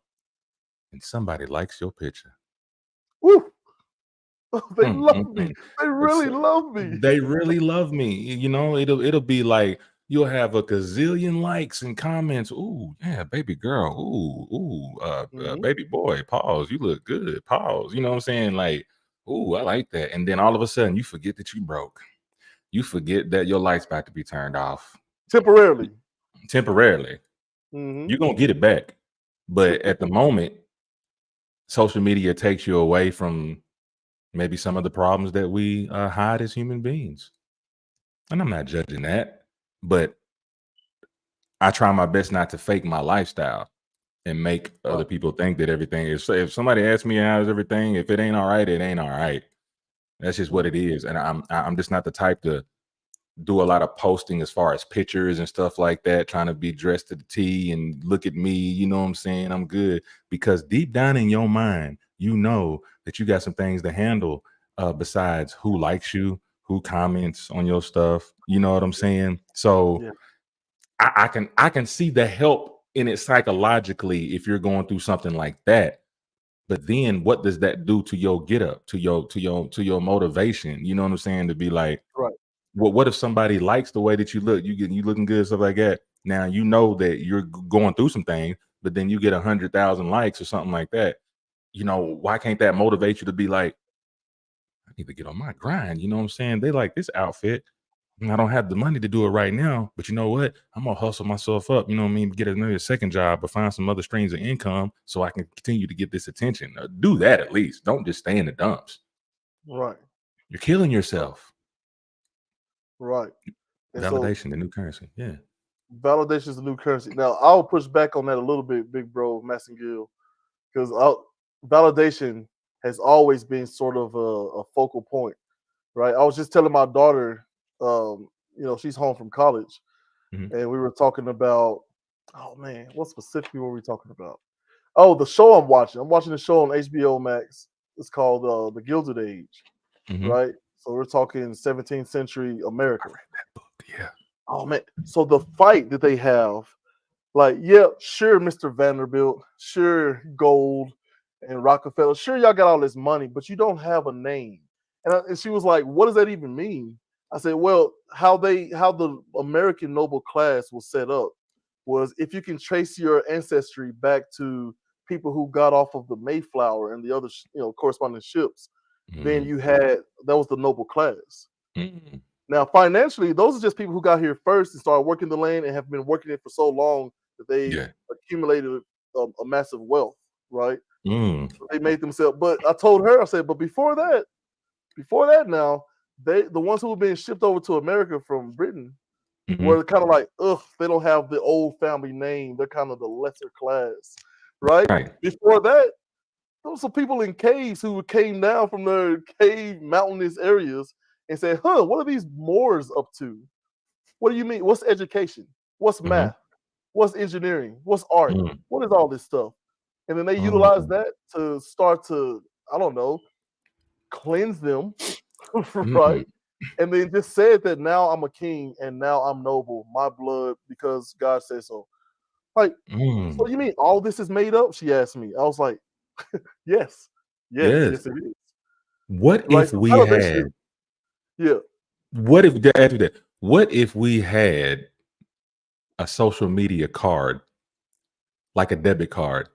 and somebody likes your picture. woo, they Mm, love mm, me, mm. they It's really love me. they really love me. You know, it'll be like you'll have a gazillion likes and comments. Ooh, yeah, baby girl. Mhm. Baby boy. Pause. You look good. Pause. You know what I'm saying? Like, ooh, I like that. And then all of a sudden, you forget that you broke. You forget that your light's about to be turned off Temporarily. temporarily. Mhm. You're gonna get it back, but at the moment, social media takes you away from maybe some of the problems that we hide as human beings. And I'm not judging that, but I try my best not to fake my lifestyle and make other Right. people think that everything is. So if somebody asks me how's everything, if it ain't all right, it ain't all right. That's just what it Mhm. is. And I'm just not the type to do a lot of posting as far as pictures and stuff like that, trying to be dressed to the T and look at me. You know what I'm saying? I'm good because deep down in your mind, you know that you got some things to handle besides who likes you, who comments on your stuff. You know what I'm saying? So Yeah. I can see the help in it psychologically if you're going through something like that. But then what does that do to your get up, to your motivation? You know what I'm saying? To be like, Right. well, what if somebody likes the way that you look? You looking good, stuff like that. Now you know that you're going through some things, but then you get 100,000 likes or something like that. You know, why can't that motivate you to be like, I need to get on my grind? You know what I'm saying? They like this outfit. And I don't have the money to do it right now, but you know what? I'm gonna hustle myself up. You know what I mean? Get another second job or find some other streams of income so I can continue to get this attention. Do that at least. Don't just stay in the dumps. Right. You're killing Right. yourself. Right. And so Validation, the new currency. Yeah. validation is the new currency. Now I'll push back on that a little bit, big bro, Massengill, because validation has always been sort of a focal point, right? I was just telling my daughter, she's home from college, Mhm. and we were talking about, oh man, what specifically were we talking about? Oh, the show I'm watching. I'm watching the show on HBO Max. It's called The Gilded Age, Mhm. right? So we're talking 17th century I America. read that book. Yeah. Oh man, so the fight that they have, like, yeah, sure, Mr. Vanderbilt, sure, Gold and Rockefeller, sure, y'all got all this money, but you don't have a name. And she was like, "What does that even mean?" I said, well, how the American noble class was set up was if you can trace your ancestry back to people who got off of the Mayflower and the other corresponding ships, then Mm. you had that was the noble class. Mm. Now, financially, those are just people who got here first and started working the land and have been working it for so long that they Yeah. accumulated a massive wealth, right? Mm. They made themselves. But I told her, I said, but before that, now the ones who were being shipped over to America from Britain Mhm. were kind of like, ugh, they don't have the old family name. They're kind of the lesser class, right? Right. Before that, there were some people in caves who came down from their cave mountainous areas and said, huh, what are these Moors up to? What do you mean? What's education? What's Mhm. math? What's engineering? What's art? Mm. What is all this stuff? And then they utilize Oh. that to start to, I don't know, cleanse them, right? Mm. And then just said that now I'm a king and now I'm noble, my blood, because God says so. Like, so Mm. you mean all this is made up? She asked me. I was like, yes, Yes. yes, it is. What Right? if So we validation had? is, yeah. What if after that? What if we had a social media card, like a debit card,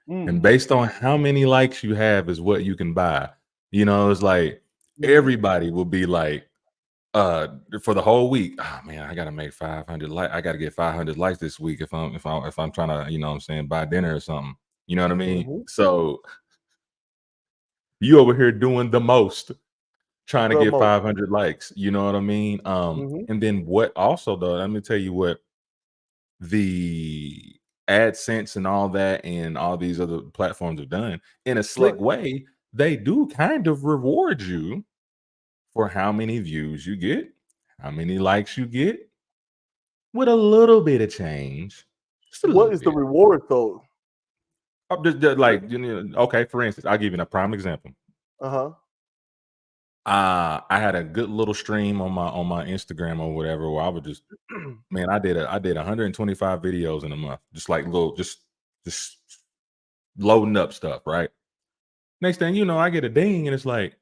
and Mm. based on how many likes you have is what you can buy? You know, it's like Mhm. everybody will be like, for the whole week. Oh man, I gotta make 500 like I gotta get 500 likes this week if I'm trying to, you know what I'm saying, buy dinner or something. You know what I mean? Mhm. So you over here doing the most, trying to The get most. 500 likes. You know what I mean? Mhm. And then what also though, let me tell you what the AdSense and all that and all these other platforms have done in a slick Right. way. They do kind of reward you for how many views you get, how many likes you get, with a little bit of change, just a What little is the bit. reward though? Just like, okay, for instance, I'll give you a prime example. Uh-huh. I had a good little stream on my Instagram or whatever where I would just, man, I did 125 videos in a month, just like little, just loading up stuff, right? Next thing you know, I get a ding and it's like,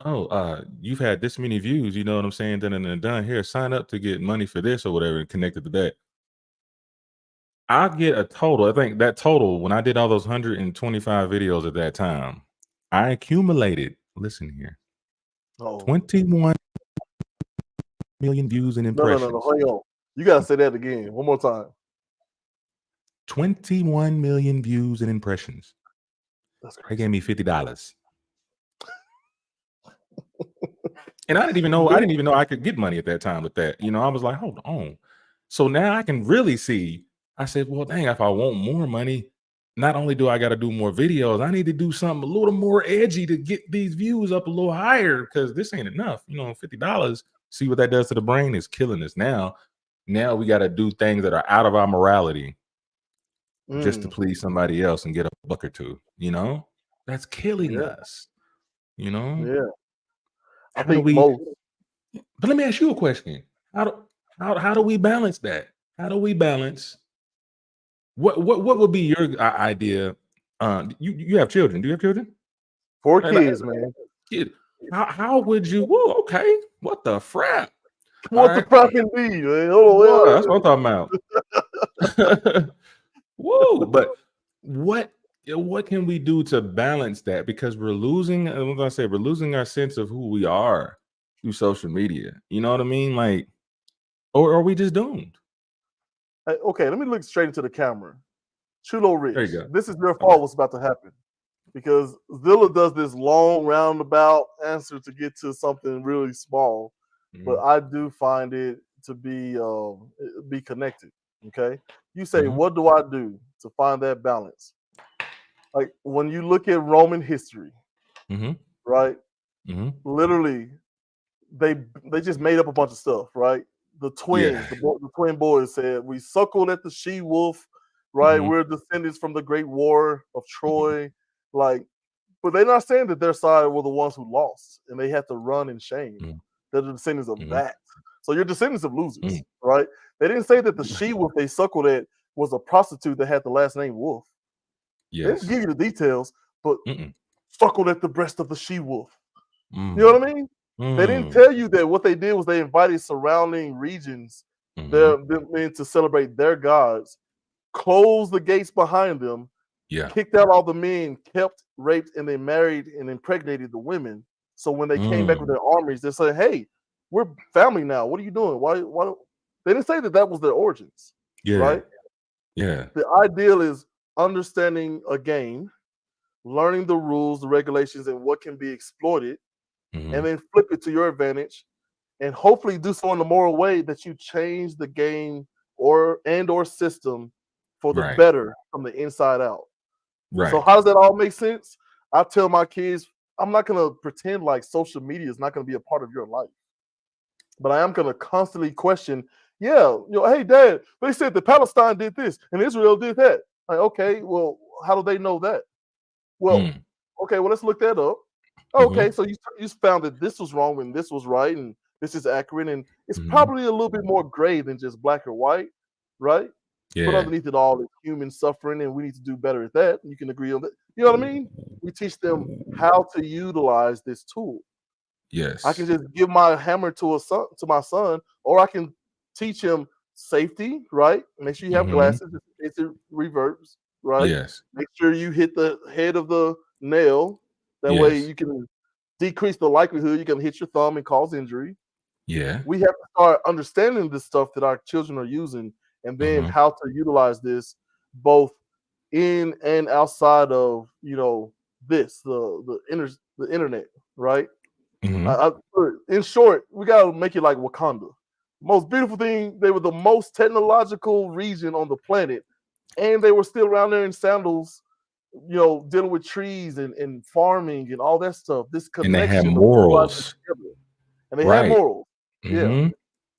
oh, you've had this many views, you know what I'm saying? Done. Here, sign up to get money for this or whatever, and connected to that. I get a total. I think that total, when I did all those 125 videos at that time, I accumulated, listen here, Oh. 21 million views and No, impressions. hang on. You gotta say that again. One more time. 21 million views and impressions. That's They crazy. gave me $50. And I didn't Me? even know I could get money at that time with that. I was like, hold on. So now I can really see. I said, well, dang, if I want more money, not only do I got to do more videos, I need to do something a little more edgy to get these views up a little higher because this ain't enough. $50. See what that does to the brain is killing us now. Now we got to do things that are out of our morality just to Mm. please somebody else and get a buck or two. That's killing Yeah. us. You know, Yeah. I how do think we? most. But let me ask you a question. How do we balance that? How do we balance what would be your idea? You have children. Do you have children? 4 Like, kids, man. kid, how would you? Whoa, okay. What the frap? All What the right. crap indeed, man. Hold on, Whoa, that's wait. what I'm talking about. Whoa, but what can we do to balance that? Because we're losing. I'm gonna say we're losing our sense of who we are through social media. You know what I mean? Like, or are we just doomed? Okay, let me look straight into the camera. Chulo There Rich, you go. this is your Okay. fault what's about to happen. Because Zilla does this long roundabout answer to get to something really small. But Mhm. I do find it to be connected. Okay. You say, Mhm. what do I do to find that balance? Like when you look at Roman history, Mhm. right? Mhm. Literally, they they just made up a bunch of stuff, right? The Yeah. twins, the twin boys said, "We suckled at the she wolf, right? Mhm. We're descendants from the great war of Mhm. Troy." Like, but they're not saying that their side were the ones who lost and they had to run in shame. Mhm. They're the descendants of Mhm. that. So you're descendants of Mhm. losers, right? They didn't say that the she wolf they suckled at was a prostitute that had the last name Wolf. They didn't Yes. give you the details, but Mm-mm. suckled at the breast of the she wolf. You know Mm. what I mean? They didn't Mm. tell you that what they did was they invited surrounding regions Mhm. them in to celebrate their gods, closed the gates behind them, Yeah. kicked out all the men, kept, raped, and they married and impregnated the women. So when they came back with Mm. their armies, they said, "Hey, we're family now. What are you doing? Why? Why?" They didn't say that that was their origins, Yeah. right? Yeah. The ideal is understanding a game, learning the rules, the regulations, and what can be exploited, and Mhm. then flip it to your advantage, and hopefully do so in a moral way that you change the game or system for the Right. better from the inside out. So Right. how does that all make sense? I tell my kids, I'm not gonna pretend like social media is not gonna be a part of your life, but I am gonna constantly question. Yeah, hey, Dad, they said that Palestine did this and Israel did that. Like, okay, well, how do they know that? Well, Mm. okay, well, let's look that up. Okay, Mhm. so you found that this was wrong and this was right, and this is accurate, and it's Mhm. probably a little bit more gray than just black or white, right? But Yeah. underneath it all is human suffering, and we need to do better at that. You can agree on that. You know what I mean? We teach them how to utilize this tool. I can Yes. just give my hammer to my son, or I can teach him safety, right? Make sure you have Mhm. glasses just in case it reverbs, right? Yes. Make sure you hit the head of the nail. That way Yes. you can decrease the likelihood you can hit your thumb and cause injury. Yeah. We have to start understanding the stuff that our children are using, and then Mhm. how to utilize this both in and outside of this the internet, right? Mhm. In short, we gotta make it like Wakanda. Most beautiful thing, they were the most technological region on the planet, and they were still around there in sandals, dealing with trees and farming and all that stuff. This And they have connection of utilizing morals. together, and they had Right. morals. Yeah, Mhm.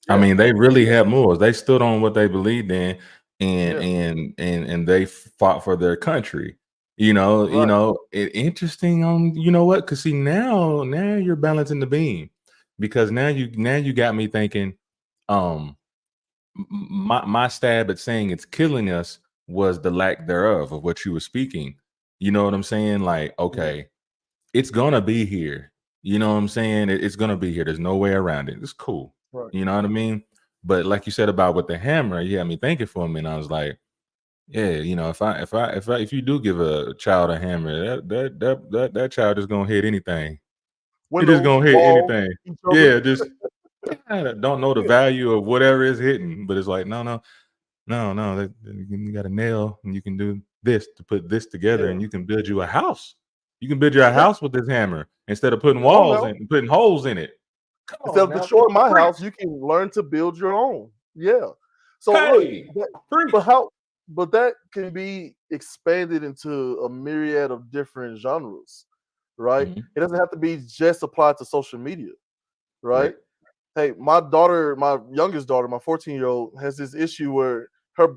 I yeah, mean, they really had morals. They stood on what they believed in, and yeah. they fought for their country. Right. Interesting on what? Because see now you're balancing the beam, because now you got me thinking. Um, my stab at saying it's killing us was the lack thereof of what you were speaking. You know what I'm saying? Like, Yeah. okay, it's gonna be here. You know what I'm saying? It's gonna be here. There's no way around it. It's cool. Right. You know what I mean? But like you said about with the hammer, you had me thinking for a minute. I was like, yeah, if you do give a child a hammer, that child is gonna hit anything. It is Windows, gonna hit walls, anything. each other. Yeah, just don't know the Yeah. value of whatever is hitting, but it's like, no. You got a nail, and you can do this to put this together, Yeah. and you can build you a house. You can build you a Yeah. house with this hammer instead of putting Come on walls now. and putting holes in it. Come Instead on of now, destroying my preach. house, you can learn to build your own. Yeah. So look, Hey, that, but preach. how? But that can be expanded into a myriad of different genres, right? Mhm. It doesn't have to be just applied to social media, Right. right? Hey, my youngest daughter, my 14-year-old, has this issue where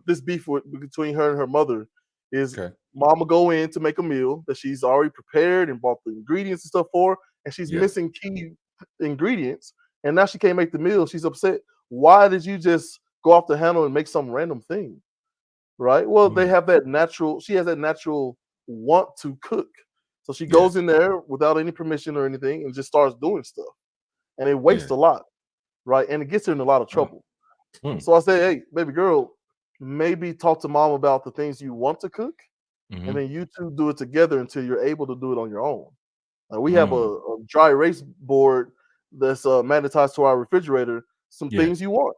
this beef between her and her mother is Okay. mama go in to make a meal that she's already prepared and bought the ingredients and stuff for, and she's Yeah. missing key ingredients, and now she can't make the meal. She's upset. Why did you just go off the handle and make some random thing? Right? Well, they Mm. have that natural. She has that natural want to cook, so she goes Yes. in there without any permission or anything and just starts doing stuff, and it wastes Yeah. a lot, right? And it gets her in a lot of Oh. trouble. Mm. So I say, hey, baby girl, maybe talk to mom about the things you want to cook, and Mhm. then you two do it together until you're able to do it on your own. We have Mm. a dry erase board that's magnetized to our refrigerator. Some Yeah. things you want,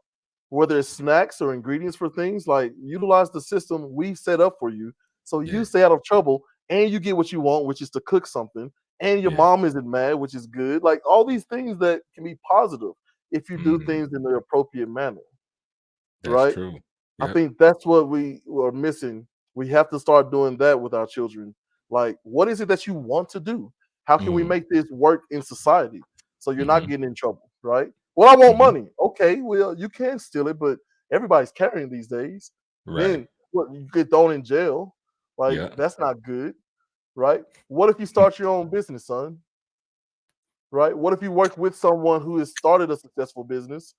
whether it's snacks or ingredients for things, like utilize the system we set up for you, so you Yeah. stay out of trouble and you get what you want, which is to cook something, and your Yeah. mom isn't mad, which is good. Like all these things that can be positive if you do Mm. things in the appropriate manner, That's right? true. I Yep. think that's what we are missing. We have to start doing that with our children. Like, what is it that you want to do? How can we Mm. make this work in society so you're not Mhm. getting in trouble, right? Well, I want Mhm. money. Okay, well, you can steal it, but everybody's carrying these days. Right. Then what, you get thrown in jail. Like, Yeah. that's not good, right? What if you start your own business, son? Right? What if you work with someone who has started a successful business,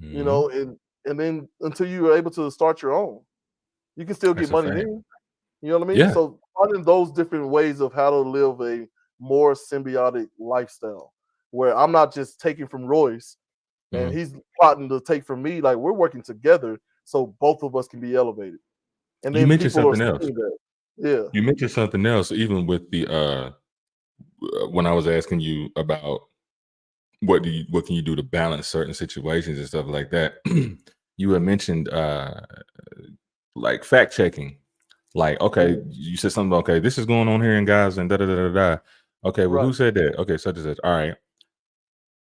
Mhm. and then until you are able to start your own, you can still get That's a money fact. then. You know what I mean? Yeah. So finding those different ways of how to live a more symbiotic lifestyle. where I'm not just taking from Royce and Mhm. he's plotting to take from me. Like we're working together so both of us can be elevated. And You then mentioned people are something else. seeing that. Yeah. You mentioned something else, even with the when I was asking you about what can you do to balance certain situations and stuff like that. You had mentioned like fact checking. Like, okay, Mm, you said something. Okay, this is going on here in Gaza and da da da da da. Okay, well, who right. said that? Okay, such and such. All right,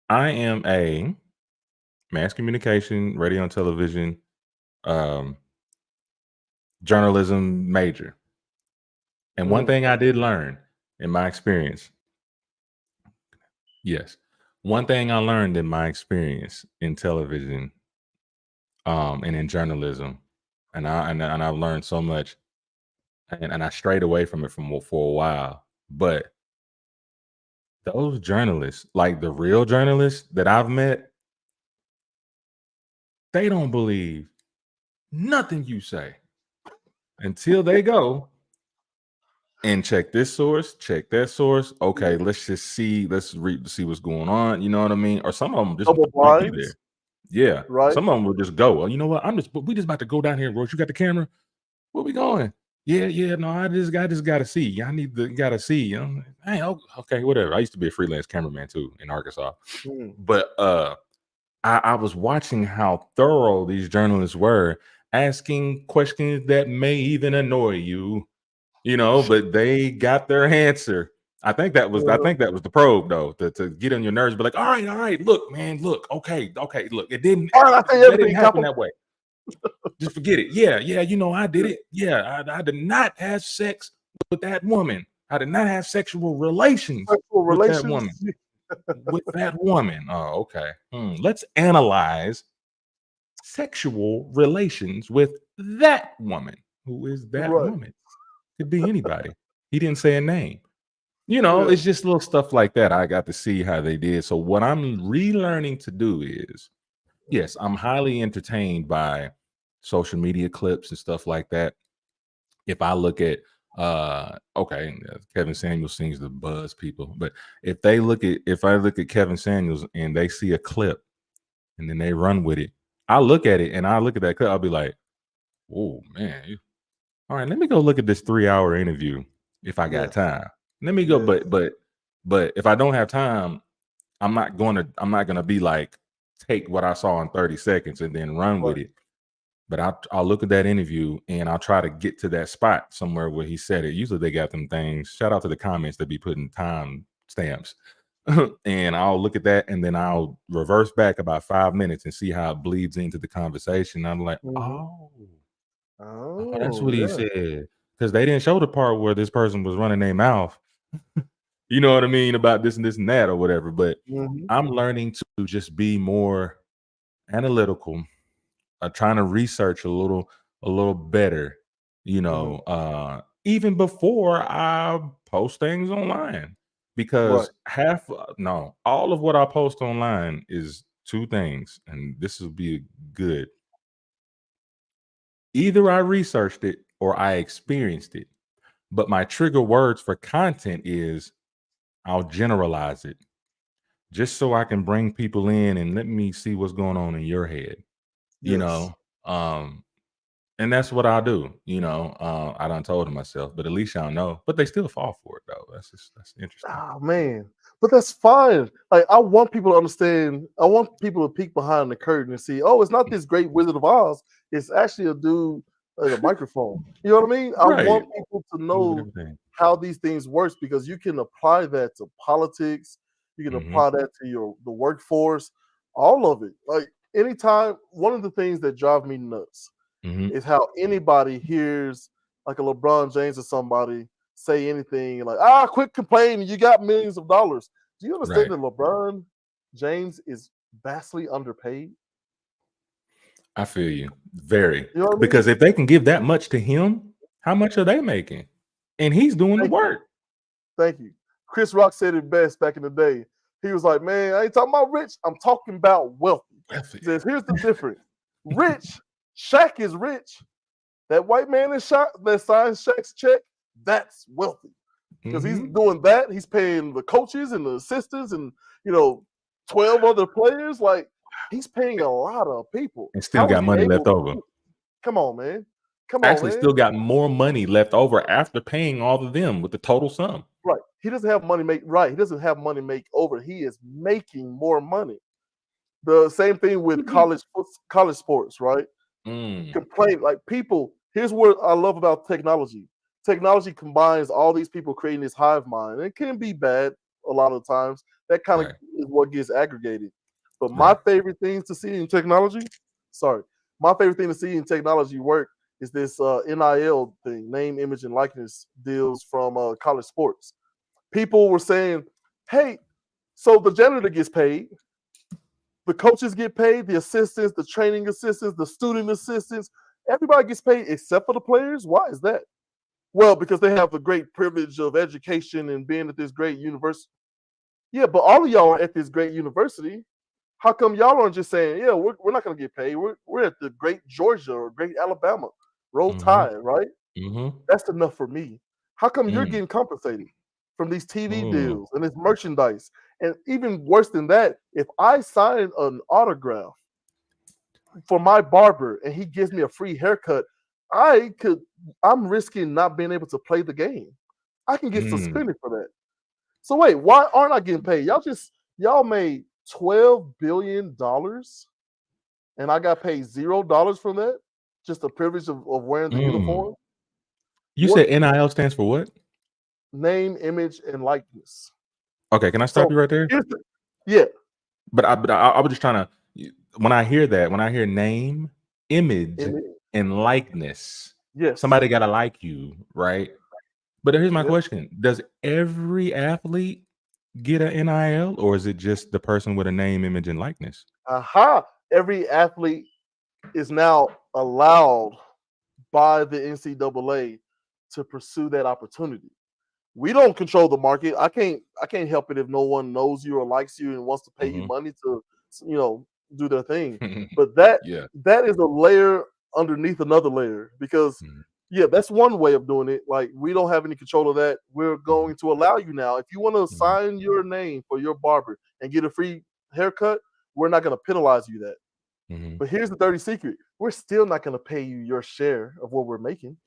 I am a mass communication, radio and television, um, journalism major. And one Mm, thing I did learn in my experience, yes, one thing I learned in my experience in television, and in journalism, and I've learned so much, and I strayed away from it for a while. But those journalists, like the real journalists that I've met, they don't believe nothing you say until they go and check this source, check that source. Okay, yeah. let's just see, see what's going on. You know what I mean? Or some of them just Double might be blinds, there. Yeah, right? some of them will just go. Well, you know what? We just about to go down here, Roach. You got the camera? Where we going? Yeah, yeah. No, I just gotta see. I need to gotta see. You know, hey, okay, whatever. I used to be a freelance cameraman too in Arkansas, Mm, but I was watching how thorough these journalists were, asking questions that may even annoy you, you know, but they got their answer. I uh, think that was the probe though, to get on your nerves, be like, all right, look, man, look, okay, look, all right, I think that didn't everything, happen Copper. that way. Just forget it. Yeah, you know, I did Yeah. it. Yeah, I did not have sex with that woman. I did not have sexual relations Sexual with that relations. woman. With that woman. Oh, okay. Let's analyze sexual relations with that woman. Who is that Right. woman? Could be anybody. He didn't say a name. You know, Yeah. it's just little stuff like that. I got to see how they did. So what I'm relearning to do is, yes, I'm highly entertained by social media clips and stuff like that. If I look at okay, Kevin Samuels sings the buzz people, but if I look at Kevin Samuels and they see a clip and then they run with it, I look at it and I look at that clip, I'll be like, oh man, all right, let me go look at this 3-hour interview if I got Yeah. time. Let me go, Yeah. but if I don't have time, I'm not gonna be like take what I saw in 30 seconds and then run with Right. it. But I'll look at that interview and I'll try to get to that spot somewhere where he said it. Usually they got them things. Shout out to the comments that be putting time stamps. And I'll look at that and then I'll reverse back about 5 minutes and see how it bleeds into the conversation. I'm like, Hmm. that's Oh, what he yeah. said. Because they didn't show the part where this person was running their mouth. You know what I mean? About this and that or whatever. But Hmm. I'm learning to just be more analytical, trying to research a little better, you Hmm. know, even before I post things online, Right. because no, all of what I post online is two things, and this will be good. Either I researched it or I experienced it, but my trigger words for content is I'll generalize it just so I can bring people in and let me see what's going on in your head, you Yes. know. And that's what I do, you know. I done told them myself, but at least y'all know. But they still fall for it though. That's interesting. Oh man, but that's fine. Like I want people to understand. I want people to peek behind the curtain and see. Oh, it's not this great Wizard of Oz. It's actually a dude at a microphone. You know what I mean? I Right. want people to Moving know everything. how these things works because you can apply that to politics. You can Hmm. apply that to the workforce. All of it. Like anytime. One of the things that drive me nuts Hmm. is how anybody hears like a LeBron James or somebody say anything like, ah, quit complaining, you got millions of dollars. Do you understand Right. that LeBron James is vastly underpaid? I feel you. Very. You know what I Because mean? if they can give that much to him, how much are they making? And he's doing the Thank you. work. Thank you. Chris Rock said it best back in the day. He was like, man, I ain't talking about rich, I'm talking about wealthy. He says, here's the difference. Rich, Shaq is rich. That white man that signs Shaq's check, that's wealthy. because he's doing that. He's paying the coaches and the assistants and 12 other players. Like he's paying a lot of people. And still How is got he money able left to over. do it? Come on, man. Come on, Actually, man. still got more money left over after paying all of them with the total sum. Right. He doesn't have money make right. He doesn't have money make over. He is making more money. The same thing with college sports, right? Complain like people. Here's what I love about technology. Technology combines all these people creating this hive mind. And it can be bad a lot of times. That kind of is what gets aggregated. But my favorite things to see in technology, my favorite thing to see in technology work is this NIL thing, name, image, and likeness deals from college sports. People were saying, hey, so the janitor gets paid, the coaches get paid, the assistants, the training assistants, the student assistants, everybody gets paid except for the players. Why is that? Well, because they have the great privilege of education and being at this great university. Yeah, but all of y'all are at this great university. How come y'all aren't just saying, yeah, we're not going to get paid. We're at the great Georgia or great Alabama. Roll Tide, right? That's enough for me. How come you're getting compensated from these TV deals and this merchandise? And even worse than that, if I sign an autograph for my barber and he gives me a free haircut, I'm risking not being able to play the game. I can get suspended for that. So wait, why aren't I getting paid? Y'all made $12 billion and I got paid $0 from that? Just the privilege of wearing the uniform? You said NIL stands for what? Name, image, and likeness. Okay, can I stop you right there? Yeah. But I was just trying to, when I hear name, image, and likeness, yes, somebody gotta like you, right? But here's my question: does every athlete get an NIL, or is it just the person with a name, image, and likeness? Every athlete is now allowed by the NCAA to pursue that opportunity. We don't control the market. I can't help it if no one knows you or likes you and wants to pay you money to do their thing. But that is a layer underneath another layer because that's one way of doing it. Like we don't have any control of that. We're going to allow you now. If you want to sign your name for your barber and get a free haircut, we're not going to penalize you that. But here's the dirty secret. We're still not going to pay you your share of what we're making.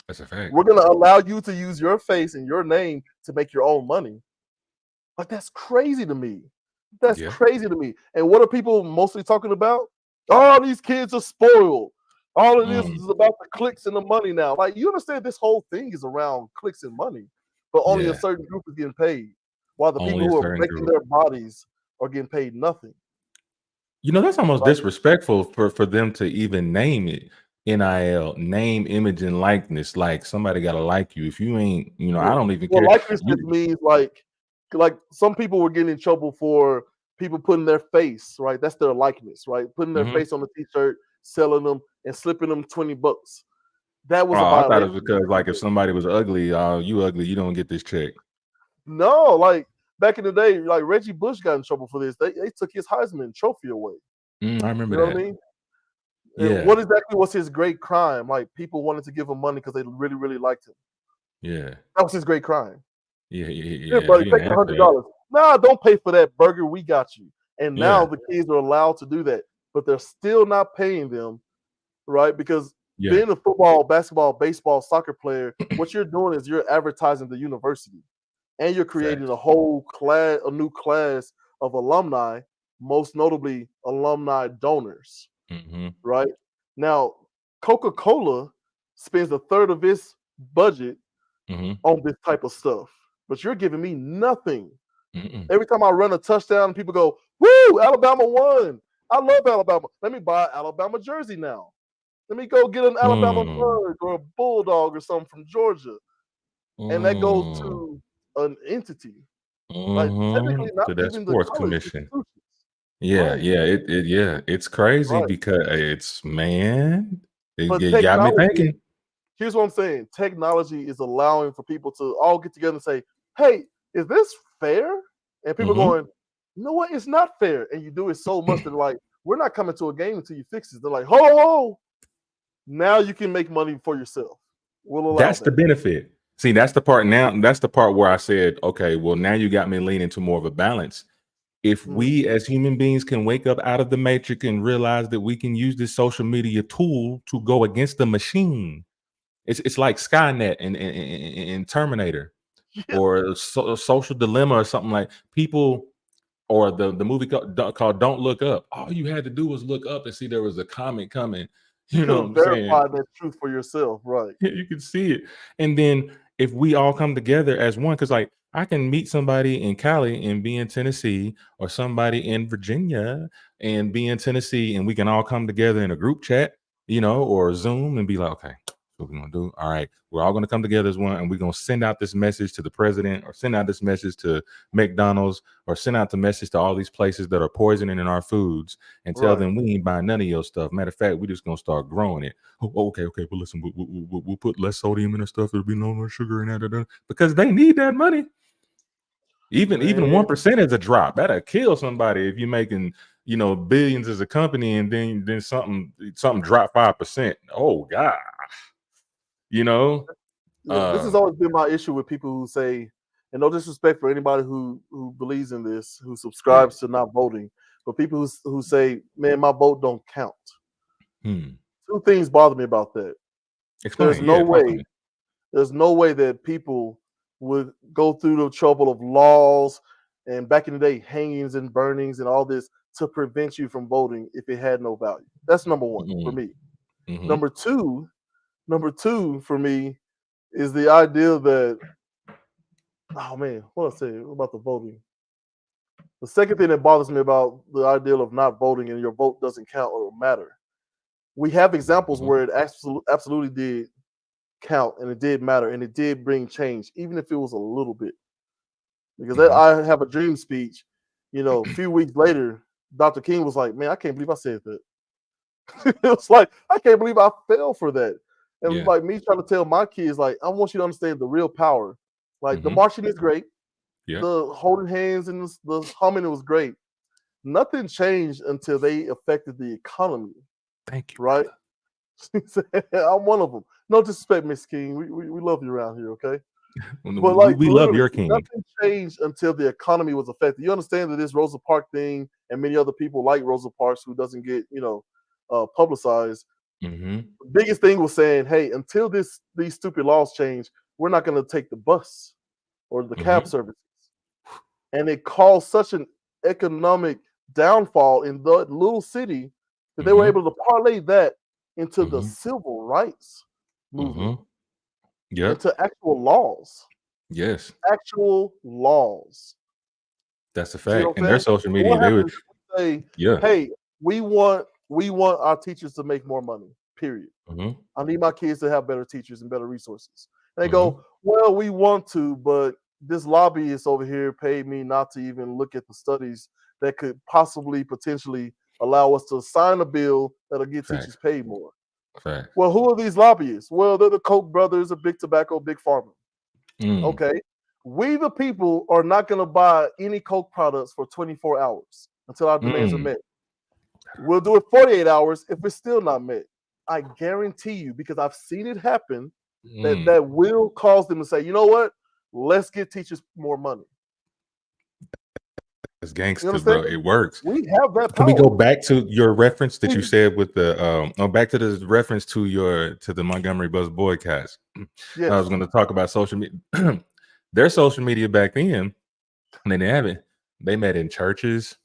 That's a fact. We're going to allow you to use your face and your name to make your own money. Like, that's crazy to me. That's crazy to me. And what are people mostly talking about? Oh, these kids are spoiled. All of this is about the clicks and the money now. Like, you understand this whole thing is around clicks and money, but only a certain group is getting paid, while the people who are breaking their bodies are getting paid nothing. You know, that's almost disrespectful for them to even name it. NIL, name, image, and likeness. Like somebody gotta like you. If you ain't, I don't even care. Likeness just means like some people were getting in trouble for people putting their face, right? That's their likeness, right? Putting their face on a t-shirt, selling them, and slipping them $20. That was a violation. I thought it was because like if somebody was ugly, you ugly, you don't get this check. No, like back in the day, like Reggie Bush got in trouble for this. They took his Heisman Trophy away. I remember that. What I mean? And what exactly was his great crime? Like people wanted to give him money because they really, really liked him. Yeah, that was his great crime. Yeah, buddy, take $100. Nah, don't pay for that burger. We got you. And now the kids are allowed to do that, but they're still not paying them, right? Because being a football, basketball, baseball, soccer player, what you're doing is you're advertising the university, and you're creating a new class of alumni, most notably alumni donors. Right now, Coca-Cola spends a third of its budget on this type of stuff, but you're giving me nothing. Every time I run a touchdown, people go, "Woo! Alabama won! I love Alabama. Let me buy an Alabama jersey now. Let me go get an Alabama Bug or a Bulldog or something from Georgia," and that goes to an entity, like technically not to that even sports the commission. Right. It's crazy because it got me thinking. Here's what I'm saying. Technology is allowing for people to all get together and say, "Hey, is this fair?" And people going, "You know what? It's not fair." And you do it so much that like, we're not coming to a game until you fix it. They're like, ho, now you can make money for yourself. We'll allow That's that. the benefit. See, that's the part now. That's the part where I said, okay, well, now you got me leaning to more of a balance. If we as human beings can wake up out of the matrix and realize that we can use this social media tool to go against the machine, it's like Skynet and Terminator Yeah, or Social Dilemma or something like people or the movie called Don't Look Up. All you had to do was look up and see there was a comet coming. you You could know what have I'm saying? verified that truth for yourself, right? You can see it. And then if we all come together as one, because like I can meet somebody in Cali and be in Tennessee, or somebody in Virginia and be in Tennessee, and we can all come together in a group chat, or Zoom and be like, okay, what we're gonna do? All right, we're all gonna come together as one, and we're gonna send out this message to the president, or send out this message to McDonald's, or send out the message to all these places that are poisoning in our foods, and tell Right. them we ain't buying none of your stuff. Matter of fact, we just gonna start growing it. Oh, okay, but listen, we'll put less sodium in our stuff. It'll be no more sugar in that, because they need that money. Even Man, 1% is a drop. That'll kill somebody if you're making billions as a company, and then something drop 5%. Oh God, you know. yeah, this has Uh, always been my issue with people who say, and no disrespect for anybody who believes in this, who yeah. subscribes to not voting, but people who say, "Man, my vote don't count." Hmm. Two things bother me about that. There's Explain. no Yeah, talk to way, me. there's no way that people would go through the trouble of laws and back in the day hangings and burnings and all this to prevent you from voting if it had no value. That's number one for Mm-hmm. me. Mm-hmm. Number two, number two for me is the idea that, oh man, what I say about the voting. The second thing that bothers me about the ideal of not voting and your vote doesn't count or matter. We have examples Mm-hmm. where it absolutely did count and it did matter and it did bring change, even if it was a little bit. Because that Mm-hmm. I have a dream speech, a few weeks later, Dr. King was like, "Man, I can't believe I said that." It was like, I can't believe I fell for that. And Yeah. like me trying to tell my kids, like, I want you to understand the real power. Like the Mm-hmm. marching is great, Yeah. the holding hands and the humming was great. Nothing changed until they affected the economy, Thank you, right? brother. I'm one of them. No disrespect, Miss King. We love you around here, okay? But We, like we love literally, your king. nothing changed until the economy was affected. You understand that this Rosa Parks thing and many other people like Rosa Parks who doesn't get publicized. Mm-hmm. The biggest thing was saying, hey, until these stupid laws change, we're not going to take the bus or the cab Mm-hmm. services. And it caused such an economic downfall in the little city that they were Mm-hmm. able to parlay that into the Mm-hmm. civil rights movement, Mm-hmm. Yep. into actual laws. Yes. Actual laws. That's a See what fact. I'm And their saying? social So what media, they would, happens if we say, yeah. hey, we want our teachers to make more money, period. Mm-hmm. I need my kids to have better teachers and better resources. And they Mm-hmm. go, well, we want to, but this lobbyist over here paid me not to even look at the studies that could possibly, potentially allow us to sign a bill that'll get teachers Facts. paid more. Facts. Well, who are these lobbyists? Well, they're the Koch brothers, a big tobacco, big pharma. Mm. Okay. We, the people, are not going to buy any Coke products for 24 hours until our demands are Mm. met. We'll do it 48 hours if it's still not met. I guarantee you, because I've seen it happen, that Mm. that will cause them to say, you know what? Let's get teachers more money. It's You gangsters, understand? bro. It works. We have that Can we go power. back to your reference that you said with the back to the reference to the Montgomery bus boycotts? I was Yes. going to talk about social media. Their social media back then, and they didn't have it. They met in churches.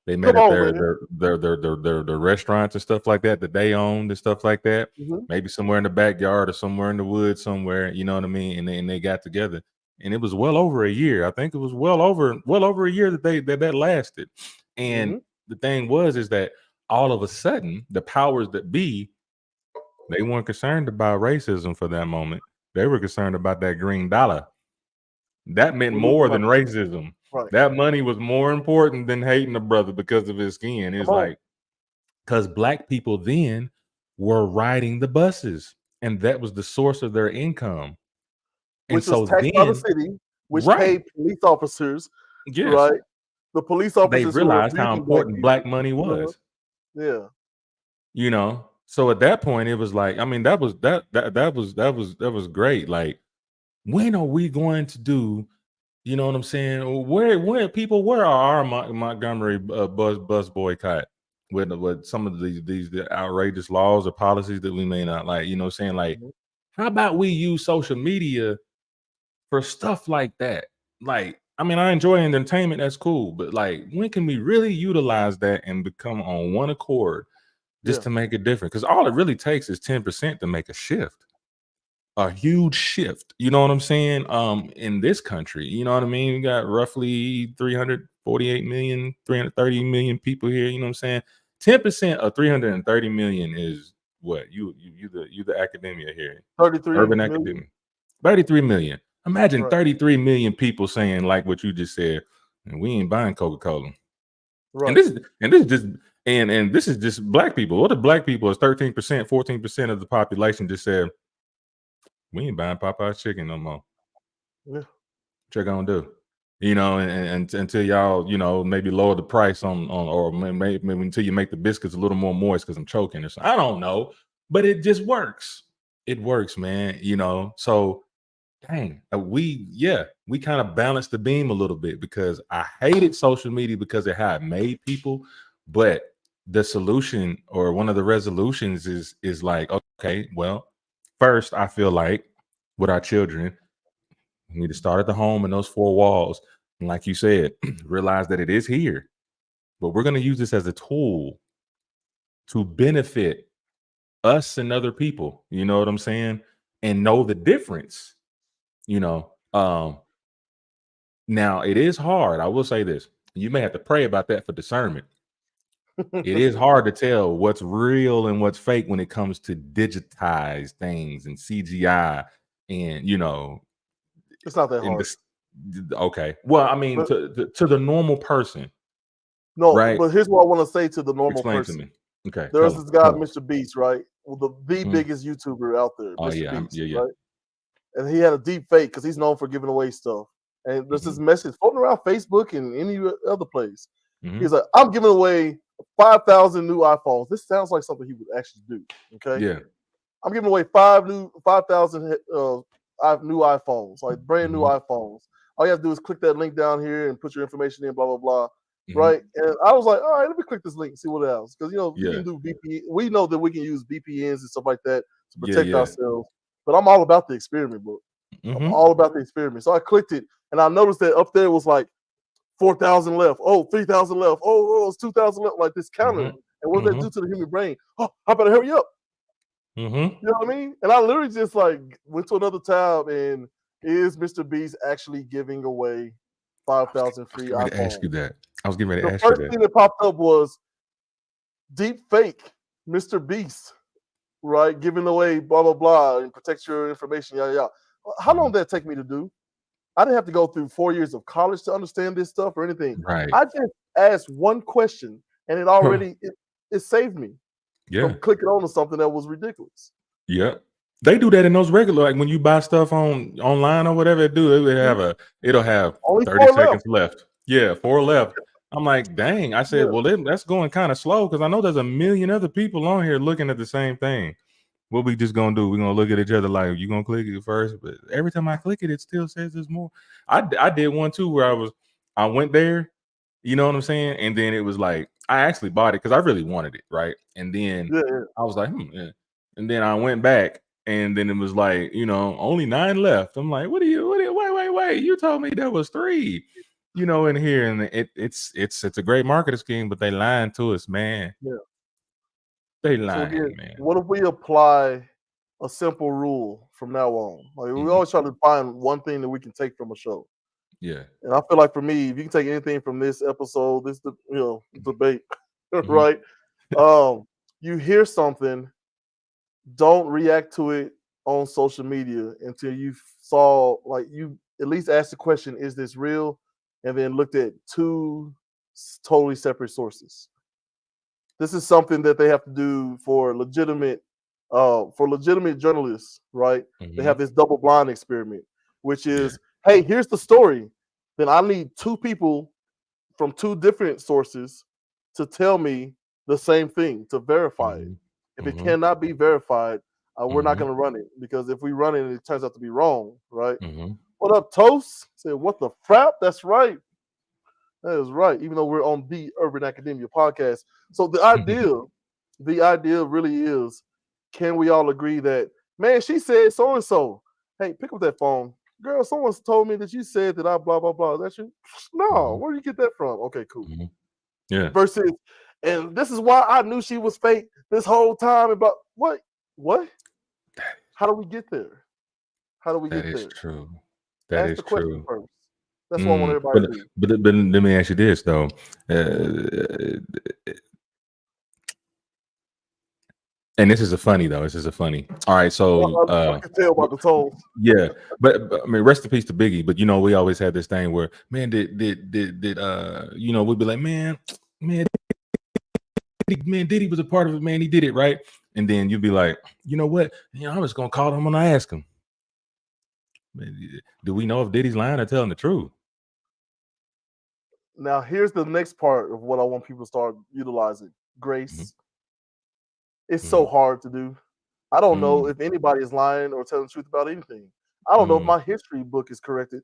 They met Come at on, their man. their restaurants and stuff like that they owned and stuff like that. Mhm. Maybe somewhere in the backyard or somewhere in the woods somewhere. You know what I mean? And they got together, and it was well over a year. I think it was well over a year that that lasted. And Mhm. the thing is that all of a sudden the powers that be, they weren't concerned about racism for that moment. They were concerned about that green dollar. That meant We're losing more my than racism. right. That money was more important than hating a brother because of his skin. Come It's on. like, because black people then were riding the buses, and that was the source of their income. And Which was so taxed by the then, city, which right, paid police officers, yes, right? The police they officers who were realized how abusing black important black people. money Uh-huh. was. Yeah. So at that point, it was like, I mean, that was great. Like when are we going to do? You know what I'm saying? Where people, where are our Montgomery bus boycott with some of these the outrageous laws or policies that we may not like? You know what I'm saying? Like, Mhm. how about we use social media for stuff like that? Like, I mean, I enjoy entertainment, that's cool, but like, when can we really utilize that and become on one accord just Yeah. to make a difference? Because all it really takes is 10% to make a shift, a huge shift. You know what I'm saying? In this country, you know what I mean? We got roughly 348 million, 330 million people here. You know what I'm saying? 10% of 330 million is what? You the academia here, 33 urban million. academia. 33 million. Imagine Right. 33 million people saying like what you just said, and we ain't buying Coca-Cola. And Right. this is just and this is just black people. What if black people is 13%, 14% of the population just said, we ain't buying Popeye's chicken no more. Yeah. What you gonna do? You know, and until y'all, you know, maybe lower the price on or maybe until you make the biscuits a little more moist because I'm choking or something. I don't know, but it just works. It works, man. You know, so dang, we kind of balanced the beam a little bit because I hated social media because of how it made people, but the solution or one of the resolutions is like, okay, well, first I feel like with our children, we need to start at the home and those four walls, and like you said, realize that it is here, but we're going to use this as a tool to benefit us and other people. You know what I'm saying? And know the difference. You know, now it is hard. I will say this. You may have to pray about that for discernment. It is hard to tell what's real and what's fake when it comes to digitized things and CGI and It's not that in hard. this. Okay. Well, I mean, But to the normal person, no, right? but here's what I want to say to the normal Explain to person. me. Okay, There's tell them. this guy, Tell them. Mr. Beast, right? Well, the Mhm. biggest YouTuber out there, Oh Mr. yeah, Beast, yeah, yeah. right? And he had a deep fake because he's known for giving away stuff. And there's this Hmm. message floating around Facebook and any other place. Hmm. He's like, I'm giving away 5,000 new iPhones. This sounds like something he would actually do. Okay. Yeah. I'm giving away 5,000 new iPhones, like brand new Hmm. iPhones. All you have to do is click that link down here and put your information in, blah blah blah. Hmm. Right? And I was like, all right, let me click this link and see what else, because you Yeah. can do VPN. We know that we can use VPNs and stuff like that to Yeah. protect Yeah. ourselves. But I'm all about the experiment, bro. I'm Hmm. all about the experiment. So I clicked it, and I noticed that up there was like 4,000 left. Oh, 3,000 left. Oh, it's 2,000 left. Like this counter. Hmm. And what does that Hmm. do to the human brain? Oh, I better hurry up. Hmm. You know what I mean? And I literally just like went to another tab and is Mr. Beast actually giving away I 5,000 was free getting ready to ask you iPhones? that. I was getting ready to The ask you first that. thing that popped up was deep fake Mr. Beast, right? Giving away blah blah blah and protect your information, yada yada. How long Mhm. did that take me to do? I didn't have to go through 4 years of college to understand this stuff or anything. Right. I just asked one question and it saved me from Yeah. clicking on to something that was ridiculous. Yep. They do that in those regular, like when you buy stuff online or whatever it do, it'll have Only 30 four left. seconds left. Yeah, 4 left. I'm like, dang. I said, Yeah, well, that's going kind of slow because I know there's a million other people on here looking at the same thing. What we just gonna do? We're gonna look at each other like you gonna click it first, but every time I click it, it still says there's more. I did one too where I went there, you know what I'm saying, and then it was like I actually bought it because I really wanted it, right? And then yeah, yeah. I was like, yeah. And then I went back, and then it was like, only 9 left. I'm like, wait, you told me there was 3, in here, and it's a great marketing scheme, but they lying to us, man. Yeah. They So again, lying, man. what if we apply a simple rule from now on? Like we Mhm. always try to find one thing that we can take from a show. Yeah. And I feel like for me, if you can take anything from this episode, debate, Mhm. right? You hear something, don't react to it on social media until you saw, like, you at least ask the question, is this real? And then looked at two totally separate sources. This is something that they have to do for legitimate journalists, right? They Mhm. have this double blind experiment, which Yeah. is, hey, here's the story. Then I need two people from two different sources to tell me the same thing to verify it. Mhm. If it Mhm. cannot be verified, we're not Mm-hmm. going to run it because if we run it, it turns out to be wrong, right? Mm-hmm. What up, Toast? Say, what the frap? That's right. That is right. Even though we're on the Urban Academia podcast. So the idea really is, can we all agree that, man, she said so and so. Hey, pick up that phone. Girl, someone's told me that you said that I blah blah blah. That's you? No, Mm-hmm. where do you get that from? Okay, cool. Mm-hmm. Yeah. Versus, and this is why I knew she was fake this whole time. About what? What? How do we get there? How do we That get is there? true. That Ask is the question true. first. That's what I want everybody But, to do. but let me ask you this though. And this is a funny though. This is a funny. All right, so I can tell by the tone. yeah, but I mean, rest in peace to Biggie. But you know, we always had this thing where, man, did you know, we'd be like, man, Diddy was a part of it, man. He did it right, and then you'd be like, you know what? You know, I'm just gonna call him when I ask him. Man, do we know if Diddy's lying or telling the truth? Now, here's the next part of what I want people to start utilizing. Grace. It's so hard to do. I don't know if anybody is lying or telling the truth about anything. I don't know if my history book is corrected.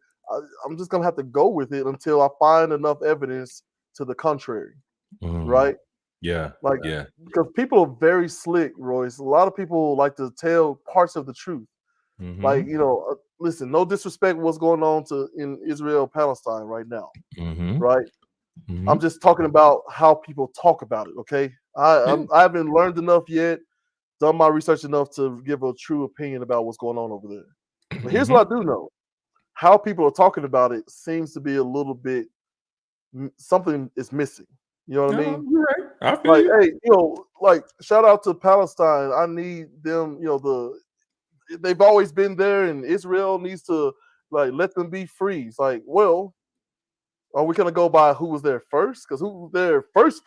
I'm just gonna have to go with it until I find enough evidence to the contrary, right? Yeah, Like, yeah. because people are very slick, Royce. A lot of people like to tell parts of the truth. Like, you know, listen, no disrespect what's going on in Israel, Palestine right now, right? I'm just talking about how people talk about it. Okay, I haven't learned enough yet, done my research enough to give a true opinion about what's going on over there. But here's what I do know: how people are talking about it seems to be a little bit something is missing. You know what I mean? You're right. I feel Like, you. hey, you know, like shout out to Palestine. I need them. You know, they've always been there, and Israel needs to like let them be free. It's like, well, are we gonna go by who was there first? Because who was there first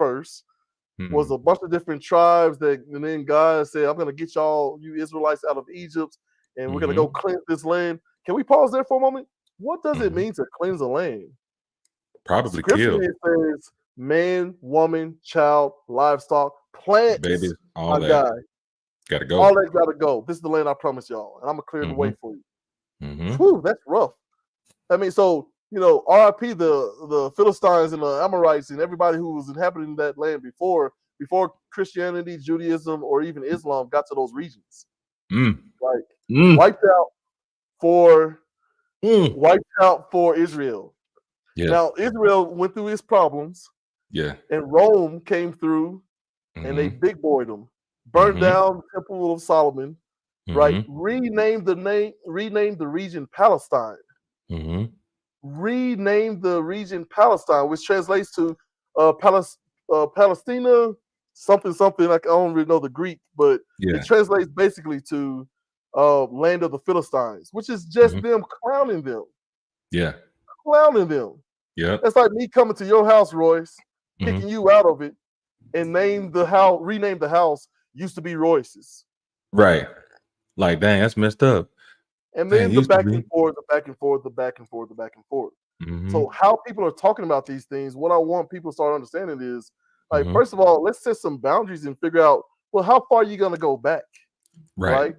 was a bunch of different tribes that, and then God said, I'm gonna get y'all, you Israelites, out of Egypt, and we're gonna go cleanse this land. Can we pause there for a moment? What does it mean to cleanse a land? Probably kill Scripturally, it says man, woman, child, livestock, plants. babies, all My that. guy, Gotta go. all that gotta go. This is the land I promise y'all, and I'm gonna clear the way for you. Whew, that's rough. I mean, so you know, RIP the Philistines and the Amorites and everybody who was inhabiting that land before Christianity, Judaism, or even Islam got to those regions. Like wiped out for Israel. Yeah. Now Israel went through its problems. Yeah. And Rome came through and they big boyed them, burned down the Temple of Solomon, right? Renamed the region Palestine. Renamed the region Palestine, which translates to Palestina, something. I don't really know the Greek, but it translates basically to land of the Philistines, which is just them clowning them. Yeah. Clowning them. Yeah. That's like me coming to your house, Royce, kicking you out of it, and rename the house used to be Royce's. Right. Like, dang, that's messed up. And then the back and forth, the back and forth, the back and forth, the back and forth. So how people are talking about these things, what I want people to start understanding is, like, first of all, let's set some boundaries and figure out, well, how far are you going to go back? Right?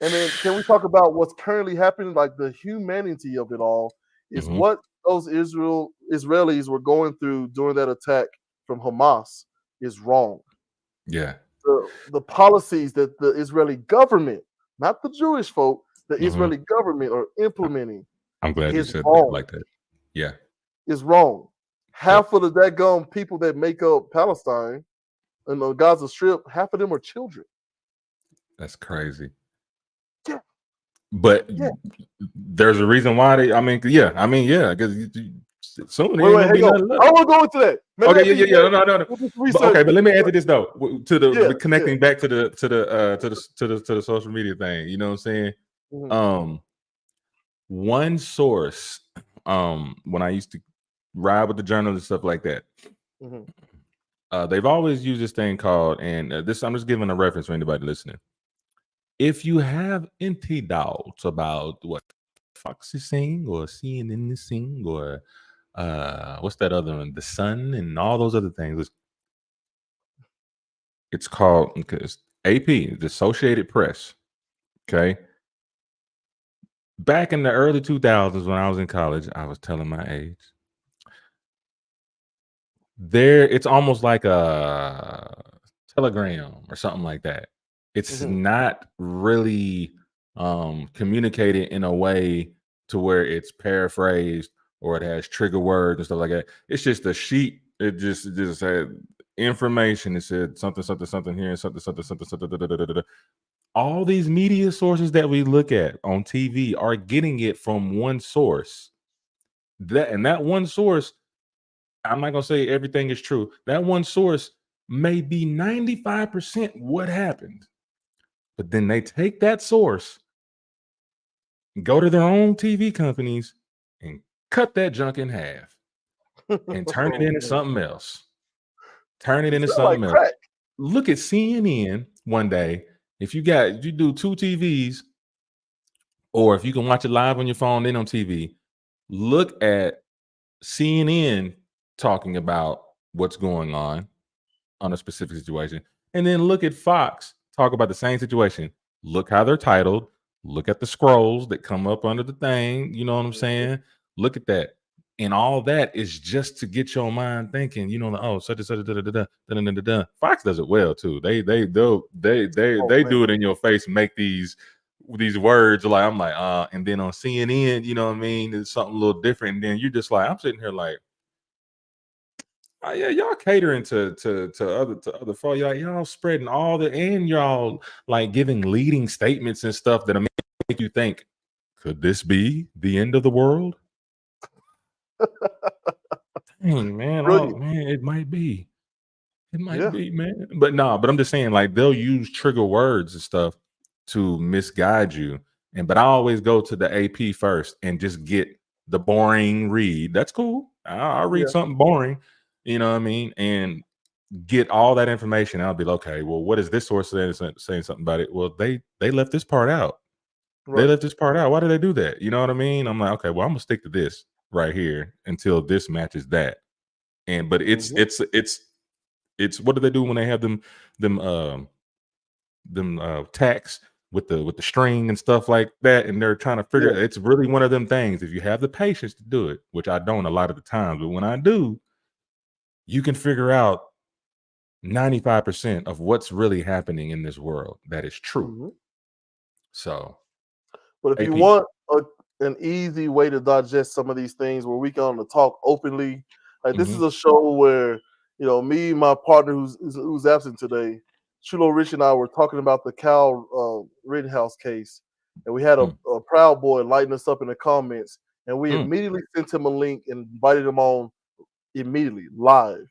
And then can we talk about what's currently happening, like the humanity of it all is what those Israelis were going through during that attack from Hamas is wrong. Yeah. The policies that the Israeli government, not the Jewish folk, the Israeli government are implementing. I'm glad you said wrong. that like that. Yeah. Is wrong. Half of the daggone people that make up Palestine and the Gaza Strip, half of them are children. That's crazy. Yeah. But there's a reason why because soon there ain't gonna be nothing left. I want to go into that. No. Okay, but let me answer this though. To the connecting back to the social media thing. You know what I'm saying? One source, when I used to ride with the journalists, stuff like that. They've always used this thing called, and this I'm just giving a reference for anybody listening. If you have any doubts about what Fox is saying or CNN is saying or what's that other one, The Sun and all those other things, it's called AP, the Associated Press. Okay. Back in the early 2000s when I was in college, I was telling my age. It's almost like a telegram or something like that. It's Mhm. not really communicated in a way to where it's paraphrased or it has trigger words and stuff like that. It's just a sheet. It just said information. It said something, something, something here, and something, something, something, something. Da, da, da, da, da. All these media sources that we look at on TV are getting it from one source. That one source, I'm not gonna say everything is true. That one source may be 95% what happened, but then they take that source, go to their own TV companies, and cut that junk in half and turn it Oh, into man. something else. Turn it It into sound like something else. crack. Look at CNN one day. If you do two TVs, or if you can watch it live on your phone, then on TV, look at CNN talking about what's going on a specific situation, and then look at Fox talk about the same situation. Look how they're titled. Look at the scrolls that come up under the thing. You know what I'm Mhm. saying? Look at that. And all that is just to get your mind thinking, like, oh, such and such, da, da, da, da, da, da, da, da. Fox does it well too. Oh, They man. do it in your face, make these words like I'm like, and then on CNN, you know what I mean? It's something a little different. And then you're just like, I'm sitting here like, oh, yeah, y'all catering to other folk. Y'all spreading all and y'all like giving leading statements and stuff that make you think, could this be the end of the world? Dang, man, Brilliant. it might be. It might Yeah. be, man. But I'm just saying, like, they'll use trigger words and stuff to misguide you. But I always go to the AP first and just get the boring read. That's cool. I'll read Yeah. something boring, you know what I mean? And get all that information. I'll be like, okay, well, what is this source saying something about it? Well, they left this part out. They Right. left this part out. Why did they do that? You know what I mean? I'm like, okay, well, I'm gonna stick to this right here until this matches that. But Mhm. it's what do they do when they have them tacks with the string and stuff like that, and they're trying to figure Yeah. it's really one of them things. If you have the patience to do it, which I don't a lot of the times, but when I do, you can figure out 95% of what's really happening in this world that is true. Mhm. So, But if you AP. want an easy way to digest some of these things where we can talk openly, like this is Mhm, a show where me, my partner who's absent today, Chulo Rich and I were talking about the Cal Rittenhouse case, and we had mm, a Proud Boy lighting us up in the comments, and we mm, immediately sent him a link and invited him on immediately live,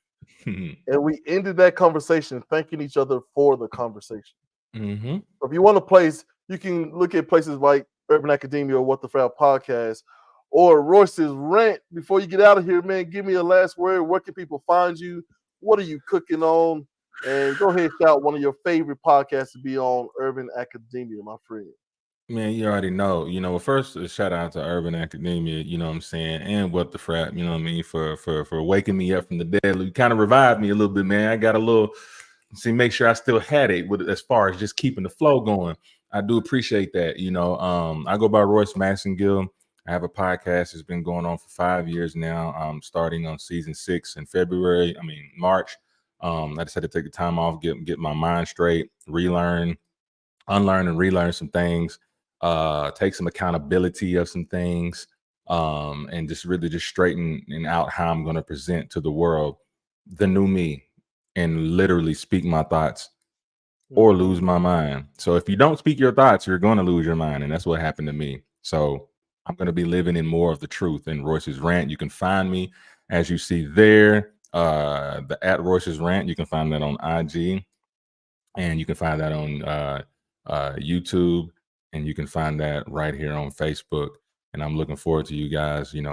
mhm, and we ended that conversation thanking each other for the conversation. mhm. So if you want a place, you can look at places like Urban Academia or What the Frown podcast or Royce's Rant. Before you get out of here, man, give me a last word. Where can people find you? What are you cooking on? And go ahead and shout one of your favorite podcasts to be on Urban Academia, my friend. Man, you already know. Well, first, a shout out to Urban Academia, you know what I'm saying, and What the Frap, you know what I mean, for waking me up from the dead. You kind of revived me a little bit, man. I got a little, see, make sure I still had it with as far as just keeping the flow going. I do appreciate that. I go by Royce Massengill. I have a podcast. It's been going on for 5 years now. Starting on season 6 in March. I just had to take the time off, get my mind straight, relearn, unlearn and relearn some things, take some accountability of some things, and just really just straighten out how I'm going to present to the world the new me and literally speak my thoughts or Mhm. lose my mind. So if you don't speak your thoughts, you're going to lose your mind. And that's what happened to me. So I'm going to be living in more of the truth in Royce's Rant. You can find me as you see there, the at Royce's Rant. You can find that on IG, and you can find that on YouTube, and you can find that right here on Facebook. And I'm looking forward to you guys, seeing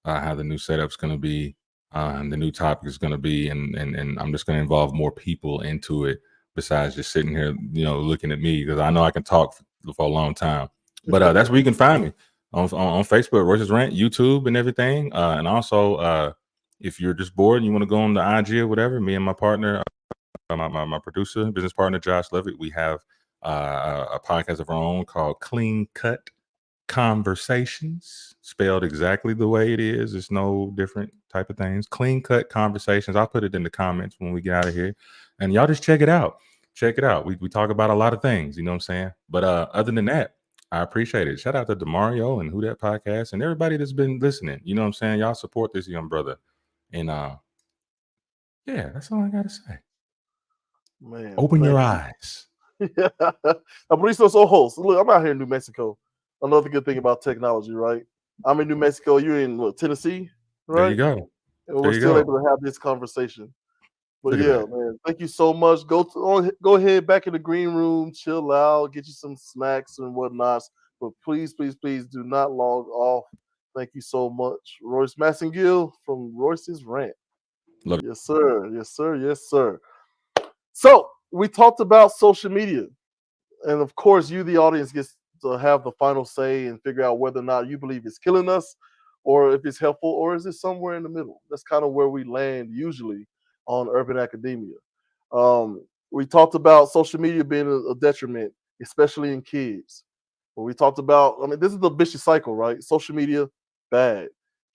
how the new setup's going to be, and the new topic is going to be, and I'm just going to involve more people into it besides just sitting here, looking at me, because I know I can talk for a long time. But that's where you can find me on Facebook, Royce's Rant, YouTube, and everything. And also, if you're just bored and you want to go on the IG or whatever, me and my partner my producer, business partner, Josh Levitt. We have a podcast of our own called Clean Cut Conversations, spelled exactly the way it is. It's no different type of things. Clean Cut Conversations. I'll put it in the comments when we get out of here. And y'all just check it out. Check it out. We talk about a lot of things, you know what I'm saying? But other than that, I appreciate it. Shout out to DeMario and Who That Podcast and everybody that's been listening. You know what I'm saying? Y'all support this young brother. And yeah, that's all I gotta say. Man, Open your thank you. eyes. Abristos Ojos. Look, I'm out here in New Mexico. Another good thing about technology, right? I'm in New Mexico. You're in what, Tennessee, There you right? go. And we're There you still go. able to have this conversation. But Look at yeah, that. man, thank you so much. Go ahead back in the green room, chill out, get you some snacks and whatnot. But please, please, please do not log off. Thank you so much, Royce Massengill from Royce's Rant. Love Yes, sir. Yes, sir. Yes, sir. So we talked about social media, and of course, you, the audience, gets to have the final say and figure out whether or not you believe it's killing us, or if it's helpful, or is it somewhere in the middle. That's kind of where we land usually on Urban Academia. We talked about social media being a detriment, especially in kids. But we talked about, I mean, this is the vicious cycle, right? Social media, bad.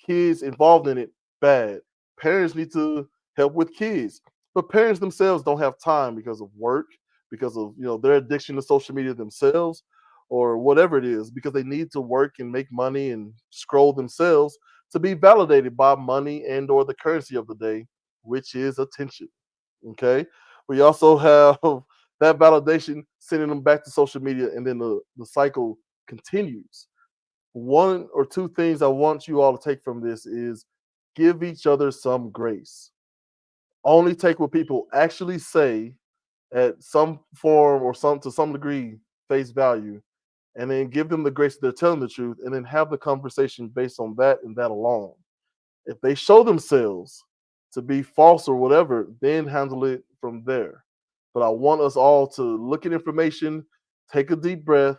Kids involved in it, bad. Parents need to help with kids, but parents themselves don't have time because of work, because of their addiction to social media themselves, or whatever it is, because they need to work and make money and scroll themselves to be validated by money and or the currency of the day, which is attention. Okay. We also have that validation sending them back to social media, and then the cycle continues. One or two things I want you all to take from this is give each other some grace. Only take what people actually say at some form or some to some degree face value, and then give them the grace that they're telling the truth, and then have the conversation based on that and that alone. If they show themselves to be false or whatever, then handle it from there. But I want us all to look at information, take a deep breath,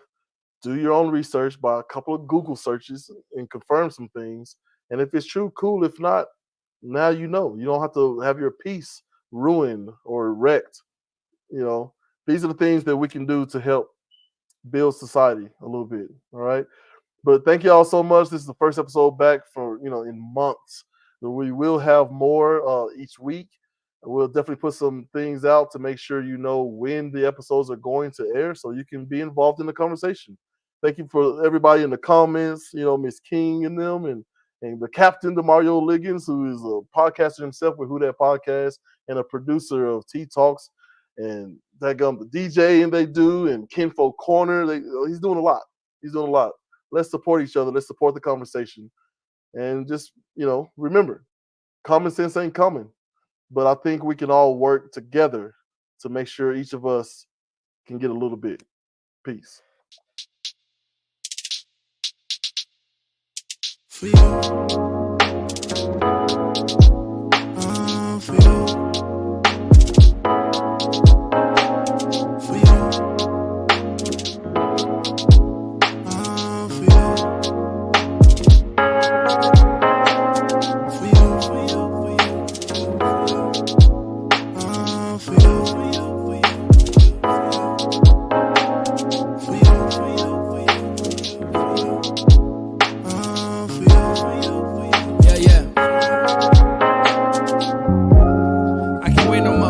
do your own research by a couple of Google searches and confirm some things. And if it's true, cool. If not, now you know. You don't have to have your peace ruined or wrecked. These are the things that we can do to help build society a little bit. All right. But thank you all so much. This is the first episode back for in months. We will have more each week. We'll definitely put some things out to make sure you know when the episodes are going to air, so you can be involved in the conversation. Thank you for everybody in the comments. Miss King and them, and the captain, Demario Liggins, who is a podcaster himself with Who That Podcast and a producer of Tea Talks, and that the DJ and they do, and Kinfo Corner. He's doing a lot. He's doing a lot. Let's support each other. Let's support the conversation. And just, remember, common sense ain't coming. But I think we can all work together to make sure each of us can get a little bit. Peace. For you.